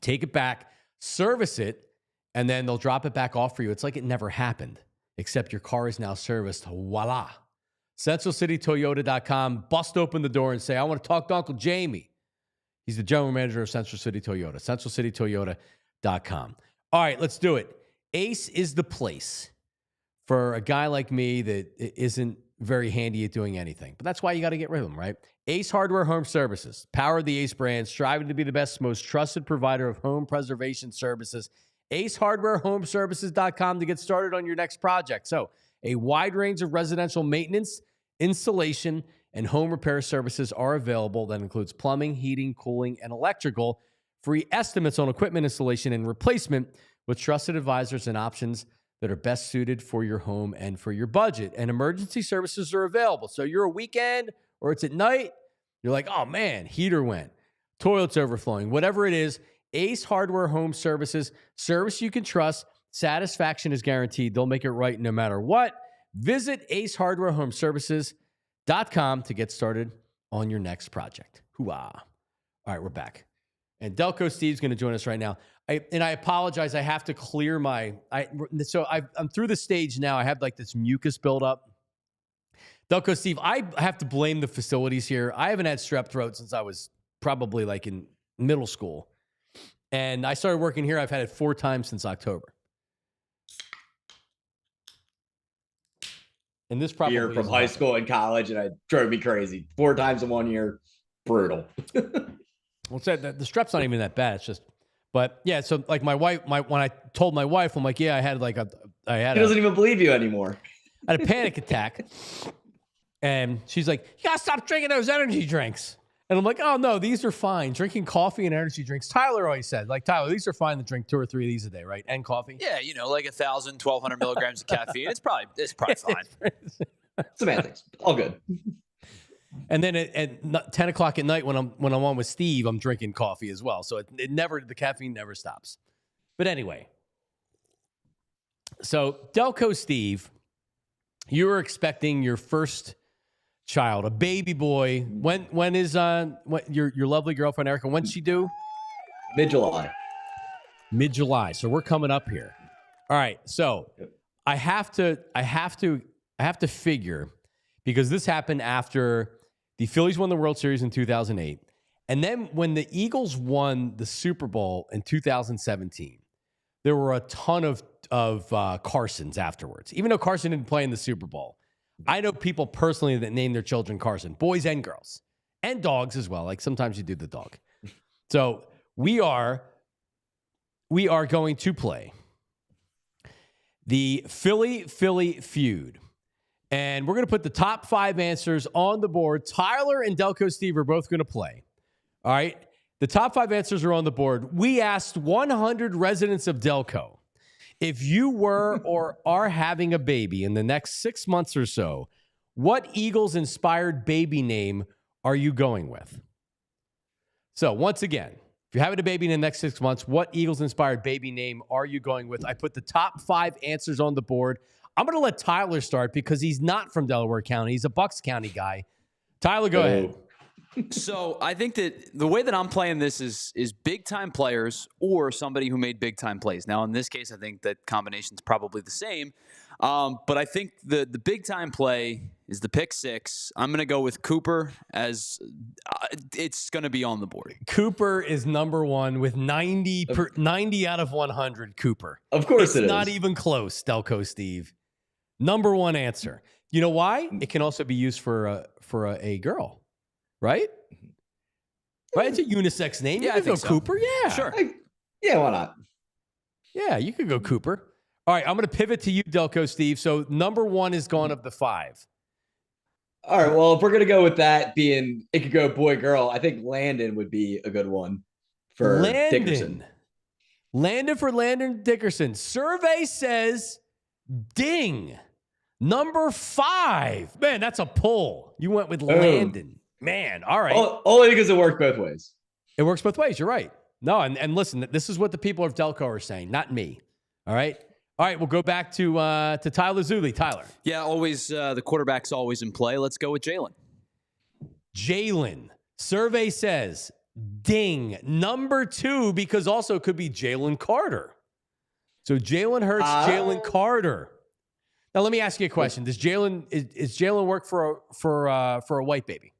take it back, service it, and then they'll drop it back off for you. It's like it never happened, except your car is now serviced. Voila. CentralCityToyota.com. Bust open the door and say, I want to talk to Uncle Jamie. He's the general manager of Central City Toyota. CentralCityToyota.com. All right, let's do it. Ace is the place for a guy like me that isn't very handy at doing anything. But that's why you got to get rid of them, right? Ace Hardware Home Services. Power of the Ace brand, striving to be the best, most trusted provider of home preservation services. AceHardwareHomeservices.com to get started on your next project. So, a wide range of residential maintenance, installation, and home repair services are available. That includes plumbing, heating, cooling, and electrical. Free estimates on equipment installation and replacement with trusted advisors and options that are best suited for your home and for your budget. And emergency services are available. So you're a weekend or it's at night, you're like, oh man, heater went, toilet's overflowing, whatever it is, Ace Hardware Home Services, service you can trust, satisfaction is guaranteed. They'll make it right no matter what. Visit AceHardwareHomeservices.com to get started on your next project. Hooah. All right, we're back. And Delco Steve's going to join us right now. I apologize. I have to clear I'm through the stage now. I have like this mucus buildup. Delco Steve, I have to blame the facilities here. I haven't had strep throat since I was probably like in middle school. And I started working here. I've had it 4 times since October. And this probably beer from isn't high happening. school and college, and it drove me crazy. 4 times in 1 year, brutal. Well, the strep's not even that bad. It's just, but yeah. So like my wife, when I told my wife, I'm like, yeah, I had He doesn't even believe you anymore. I had a panic attack, and she's like, you gotta stop drinking those energy drinks. And I'm like, oh no, these are fine. Drinking coffee and energy drinks. Tyler always said, like, Tyler, these are fine to drink 2 or 3 of these a day, right? And coffee. Yeah, like 1,000, 1,200 milligrams of caffeine. It's probably fine. Semantics, all good. And then at 10 o'clock at night when I'm on with Steve, I'm drinking coffee as well. So the caffeine never stops. But anyway, so Delco Steve, you were expecting your first child, a baby boy. When is your lovely girlfriend Erica? When's she due? Mid-July. Mid-July. So we're coming up here. All right. So I have to figure, because this happened after the Phillies won the World Series in 2008. And then when the Eagles won the Super Bowl in 2017, there were a ton of Carsons afterwards. Even though Carson didn't play in the Super Bowl, I know people personally that name their children Carson, boys and girls, and dogs as well. Like sometimes you do the dog. So we are going to play the Philly Feud. And we're going to put the top 5 answers on the board. Tyler and Delco Steve are both going to play. All right. The top 5 answers are on the board. We asked 100 residents of Delco, if you were or are having a baby in the next 6 months or so, what Eagles-inspired baby name are you going with? So once again, if you're having a baby in the next 6 months, what Eagles-inspired baby name are you going with? I put the top 5 answers on the board. I'm going to let Tyler start because he's not from Delaware County. He's a Bucks County guy. Tyler, go ahead. So I think that the way that I'm playing this is big time players or somebody who made big time plays. Now, in this case, I think that combination's probably the same. But I think the big time play is the pick 6. I'm going to go with Cooper as it's going to be on the board. Cooper is number 1 with 90 out of 100. Cooper. Of course it is. It's not even close, Delco Steve. Number 1 answer. You know why? It can also be used for a girl, right? Right? It's a unisex name. Yeah, You could go so. Cooper. Yeah. Sure. Yeah, why not? Yeah, you could go Cooper. All right, I'm going to pivot to you, Delco Steve. So number 1 is gone of the 5. All right, well, if we're going to go with that being, it could go boy, girl, I think Landon would be a good one for Dickerson. Landon for Landon Dickerson. Survey says ding. Number 5. Man, that's a pull. You went with Landon. Man, all right. Only because it worked both ways. It works both ways. You're right. No, and listen, this is what the people of Delco are saying, not me. All right. All right, we'll go back to Tyler Zuli. Tyler. Yeah, always the quarterback's always in play. Let's go with Jalen. Jalen. Survey says ding. Number 2, because also could be Jalen Carter. So Jalen Hurts, Jalen Carter. Now let me ask you a question. Does is Jalen work for a white baby?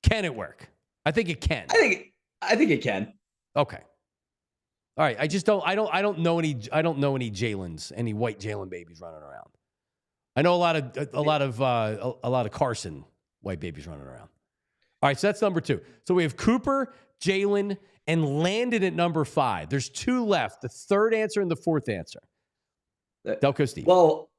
Can it work? I think it can. I think it can. Okay. All right. I don't know any Jalens, any white Jalen babies running around. I know a lot of Carson white babies running around. All right. So that's number 2. So we have Cooper, Jalen, and Landon at number 5. There's 2 left. The 3rd answer and the 4th answer. Delco Steve. Well,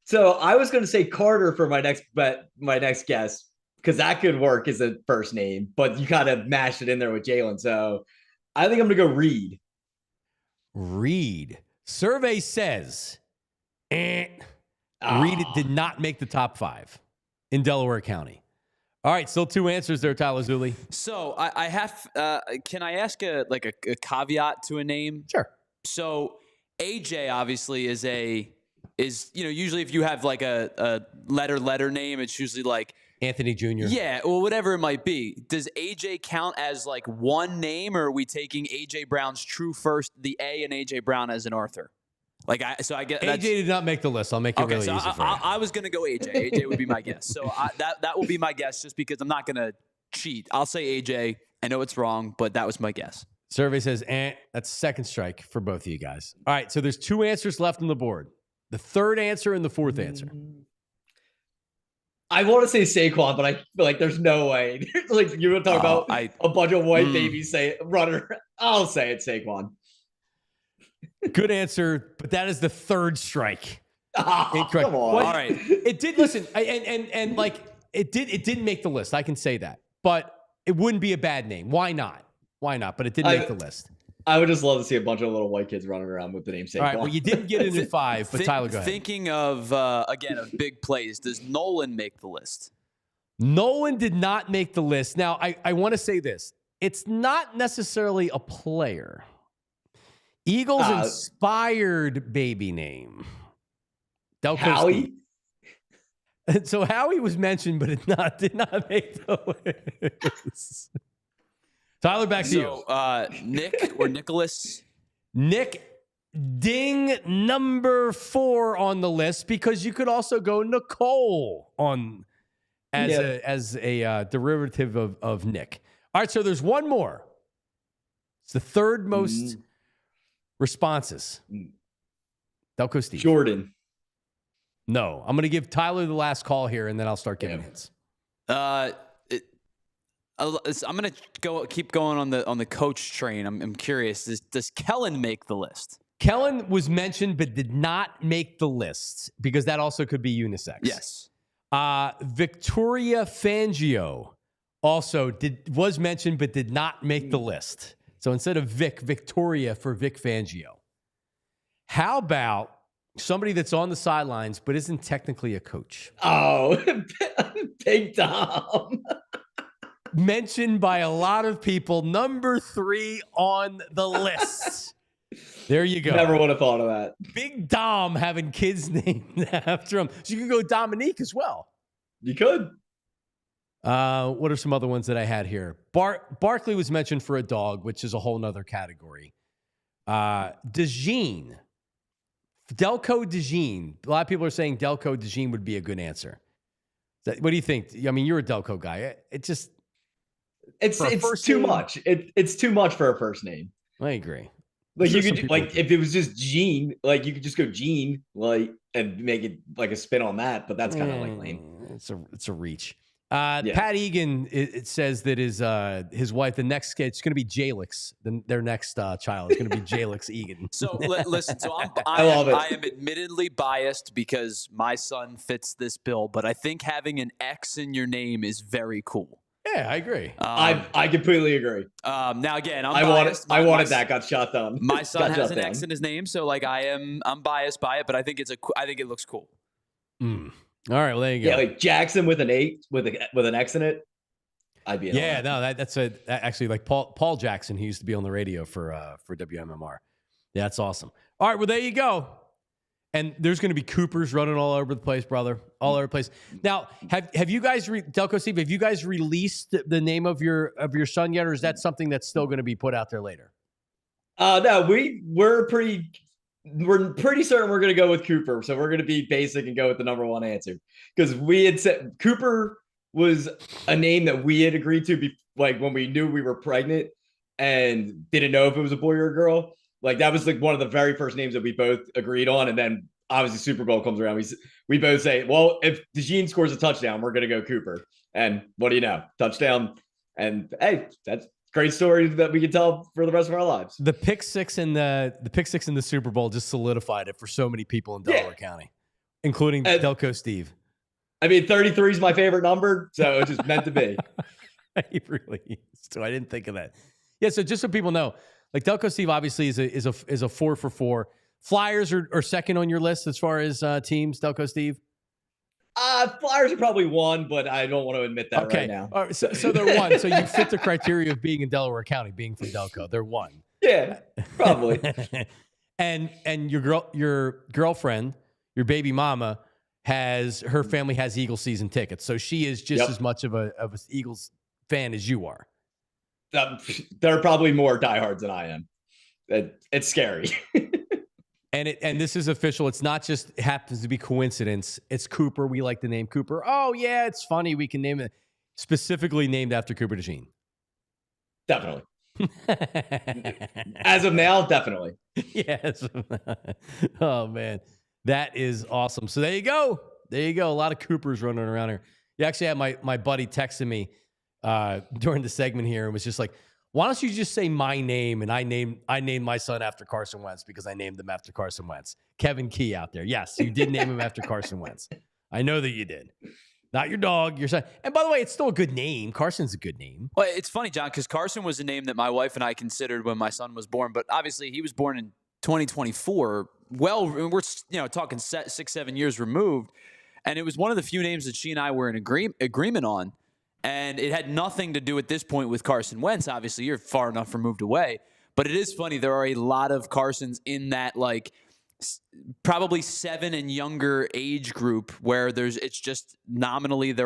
so I was going to say Carter for my next guess, because that could work as a first name, but you kind of mashed it in there with Jalen. So I think I'm going to go Reed. Reed. Survey says Reed did not make the top 5 in Delaware County. All right, still 2 answers there, Tyler Zuli. So I have. Can I ask a caveat to a name? Sure. So AJ obviously is usually if you have like a letter name, it's usually like Anthony Jr. Yeah, well, whatever it might be. Does AJ count as like one name, or are we taking AJ Brown's true first, the A, and AJ Brown as an Arthur? Like, I get AJ did not make the list. I'll make it really easy for you. I was gonna go AJ. AJ would be my guess. So that will be my guess, just because I'm not gonna cheat. I'll say AJ. I know it's wrong, but that was my guess. Survey says, that's second strike for both of you guys. All right, so there's 2 answers left on the board. The third answer and the fourth answer. I want to say Saquon, but I feel like there's no way. Like you were talking about a bunch of white babies running around. I'll say it, Saquon. Good answer, but that is the third strike. Incorrect. Come on. All right. It did listen, and like it didn't make the list. I can say that, but it wouldn't be a bad name. Why not? But it didn't make the list. I would just love to see a bunch of little white kids running around with the name Saquon. All right, well, you didn't get it in 5, but Tyler, go ahead. Thinking of, again, of big plays, does Nolan make the list? Nolan did not make the list. Now, I want to say this. It's not necessarily a player. Eagles inspired baby name. Delco Howie? Steve. So Howie was mentioned, but it did not make the list. Tyler, back to you. Nick or Nicholas? Nick, ding number 4 on the list, because you could also go Nicole on as a derivative of Nick. All right, so there's one more. It's the third most responses. Delco Steve. Jordan. No, I'm going to give Tyler the last call here, and then I'll start giving hints. I'm gonna keep going on the coach train. I'm curious. Does Kellen make the list? Kellen was mentioned but did not make the list, because that also could be unisex. Yes. Victoria Fangio also was mentioned but did not make the list. So instead of Victoria for Vic Fangio. How about somebody that's on the sidelines but isn't technically a coach? Oh, Big Tom. Mentioned by a lot of people, number 3 on the list. There you go. Never would have thought of that. Big Dom having kids named after him. So you can go Dominique as well. You could. What are some other ones that I had here? Barkley was mentioned for a dog, which is a whole nother category. DeJean. Delco DeJean. A lot of people are saying Delco DeJean would be a good answer. What do you think? I mean, you're a Delco guy. It's too much. It's too much for a first name. I agree. Like you could if it was just Gene, like you could just go Gene, like, and make it like a spin on that. But that's kind of like lame. It's a reach. Pat Egan, it says that his wife, the next kid, it's going to be Jalix. Their next child is going to be Jalix Egan. So listen, so I love it. I am admittedly biased because my son fits this bill, but I think having an X in your name is very cool. Yeah, I agree. I completely agree. Now again, I wanted that. Got shot down. My son has an X in his name, so like I'm biased by it, but I think it looks cool. All right, well there you go. Yeah, like Jackson with an 8 with an X in it. I'd be that's actually like Paul Jackson. He used to be on the radio for WMMR. Yeah, that's awesome. All right, well there you go. And there's going to be Coopers running all over the place, brother, all over the place. Now, have you guys, Delco Steve, have you guys released the name of your son yet, or is that something that's still going to be put out there later? No, we're pretty certain we're going to go with Cooper. So we're going to be basic and go with the number 1 answer, because we had said Cooper was a name that we had agreed to like when we knew we were pregnant and didn't know if it was a boy or a girl. Like that was like one of the very first names that we both agreed on. And then obviously Super Bowl comes around. We both say, well, if DeJean scores a touchdown, we're going to go Cooper. And what do you know? Touchdown. And hey, that's a great story that we can tell for the rest of our lives. The pick six in the Super Bowl just solidified it for so many people in Delaware County, including Delco Steve. I mean, 33 is my favorite number, so it's just meant to be. It really is. So I didn't think of that. Yeah. So just so people know, like Delco Steve obviously is a 4 for 4. Flyers are second on your list as far as teams, Delco Steve? Flyers are probably 1, but I don't want to admit that right now. All right, so they're 1. So you fit the criteria of being in Delaware County, being from Delco. They're 1. Yeah, probably. and your girlfriend, your baby mama, her family has Eagles season tickets. So she is just as much of a Eagles fan as you are. They're probably more diehards than I am. It's scary. And this is official. It's not just happens to be coincidence. It's Cooper. We like the name Cooper. Oh yeah, it's funny. We can name it specifically named after Cooper DeJean. Definitely. As of now, definitely. Yes. Oh man, That is awesome. So there you go. There you go. A lot of Coopers running around here. You actually had my buddy texting me during the segment here and was just like, why don't you just say my name? And I named my son after Carson Wentz because I named him after Carson Wentz. Kevin Key out there. Yes, you did name him after Carson Wentz. I know that you did. Not your dog, your son. And by the way, it's still a good name. Carson's a good name. Well, it's funny, John, because Carson was a name that my wife and I considered when my son was born. But obviously, he was born in 2024. Well, we're talking 6-7 years removed. And it was one of the few names that she and I were in agreement on. And it had nothing to do at this point with Carson Wentz. Obviously, you're far enough removed away. But it is funny. There are a lot of Carsons in that, like, probably 7 and younger age group where it's just nominally a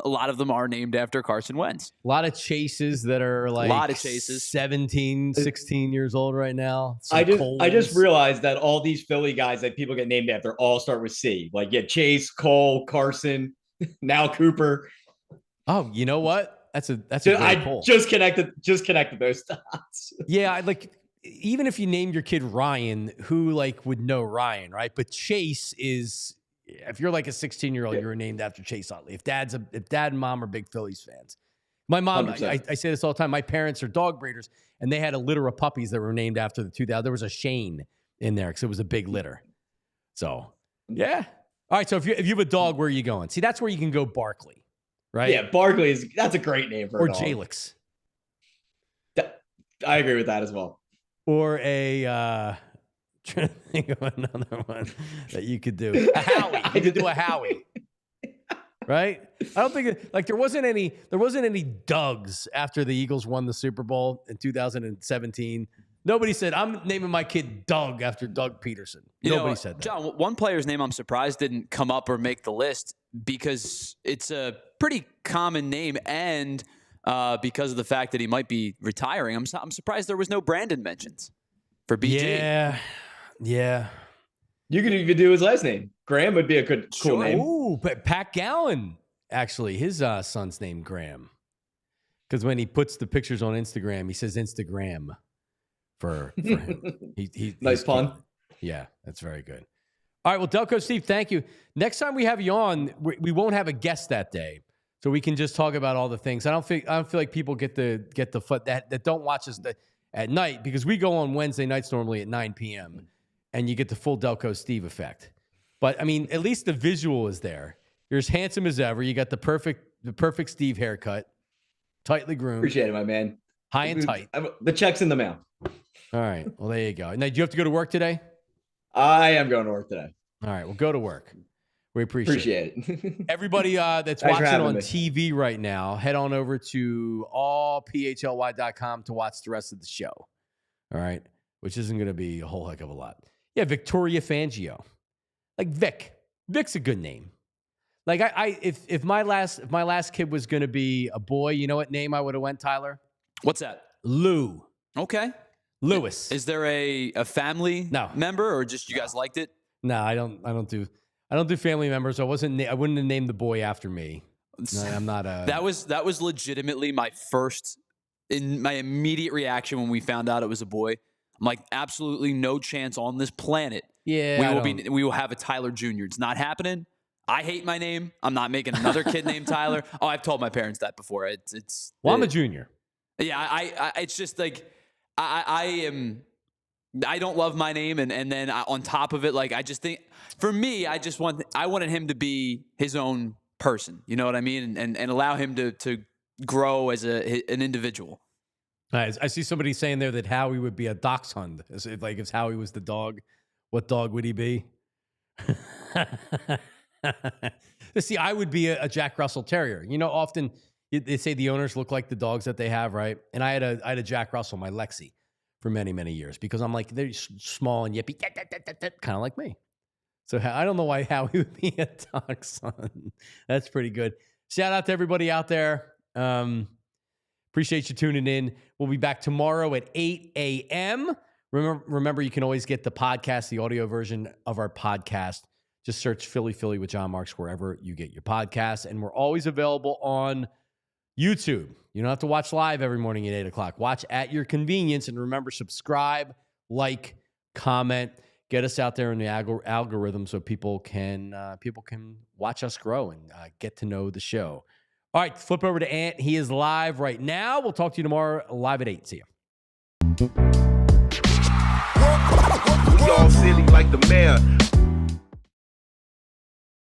lot of them are named after Carson Wentz. A lot of Chases that are like a lot of Chases. 17, 16 years old right now. I just realized that all these Philly guys that people get named after all start with C. Like, Chase, Cole, Carson, now Cooper. Oh, you know what? That's a great poll. Just connected those dots. Yeah, even if you named your kid Ryan, who would know Ryan, right? But Chase is, if you're like a 16-year-old, you're named after Chase Utley. If dad and mom are big Phillies fans. My mom, I say this all the time. My parents are dog breeders, and they had a litter of puppies that were named after the 2000. There was a Shane in there because it was a big litter. So yeah. All right. So if you have a dog, where are you going? See, that's where you can go Barkley, right? Yeah, Barkley that's a great name for a dog. Or Jalix. I agree with that as well. Or trying to think of another one that you could do. A Howie. You could do a Howie. Right? I don't think there wasn't any Dougs after the Eagles won the Super Bowl in 2017. Nobody said, I'm naming my kid Doug after Doug Peterson. Nobody said that. John, one player's name I'm surprised didn't come up or make the list because it's a pretty common name and because of the fact that he might be retiring. I'm surprised there was no Brandon mentions for BG. Yeah. You could even do his last name. Graham would be a cool name. Ooh, but Pat Gallen, actually, his son's named Graham. Because when he puts the pictures on Instagram, he says Instagram for him. Nice pun. Yeah, that's very good. All right, well, Delco Steve, thank you. Next time we have you on, we won't have a guest that day. So we can just talk about all the things. I don't feel like people get the foot that don't watch us at night because we go on Wednesday nights normally at 9 p.m. and you get the full Delco Steve effect. But I mean, at least the visual is there. You're as handsome as ever. You got the perfect Steve haircut, tightly groomed. Appreciate it, my man. High and tight. The check's in the mail. All right. Well, there you go. Now, do you have to go to work today? I am going to work today. All right. Well, go to work. We appreciate it. Everybody that's watching on TV right now, head on over to allphly.com to watch the rest of the show. All right. Which isn't going to be a whole heck of a lot. Yeah, Victoria Fangio. Like Vic. Vic's a good name. Like if my last kid was going to be a boy, you know what name I would have went, Tyler? What's that? Lou. Okay. Lewis. Is there a family member or just you guys liked it? No, I don't do family members. I wouldn't have named the boy after me. No, I'm not a. That was legitimately my immediate reaction when we found out it was a boy. I'm like, absolutely no chance on this planet. Yeah, we will have a Tyler Jr. It's not happening. I hate my name. I'm not making another kid named Tyler. Oh, I've told my parents that before. I'm a junior. Yeah, I it's just like I don't love my name, and then on top of it, like I just think for me, I wanted him to be his own person. You know what I mean? And allow him to grow as an individual. I see somebody saying there that Howie would be a dachshund. If Howie was the dog, what dog would he be? See, I would be a Jack Russell Terrier. You know, often they say the owners look like the dogs that they have, right? And I had a Jack Russell, my Lexi, for many, many years because I'm like, they're small and yippy, kind of like me. So I don't know why Howie would be a dachshund. That's pretty good. Shout out to everybody out there. Appreciate you tuning in. We'll be back tomorrow at 8 a.m. Remember, you can always get the podcast, the audio version of our podcast. Just search Philly with John Marks wherever you get your podcasts. And we're always available on YouTube. You don't have to watch live every morning at 8 o'clock. Watch at your convenience. And remember, subscribe, like, comment, get us out there in the algorithm so people can watch us grow and get to know the show. All right, flip over to Ant. He is live right now. We'll talk to you tomorrow live at 8. See you. We all silly like the mayor.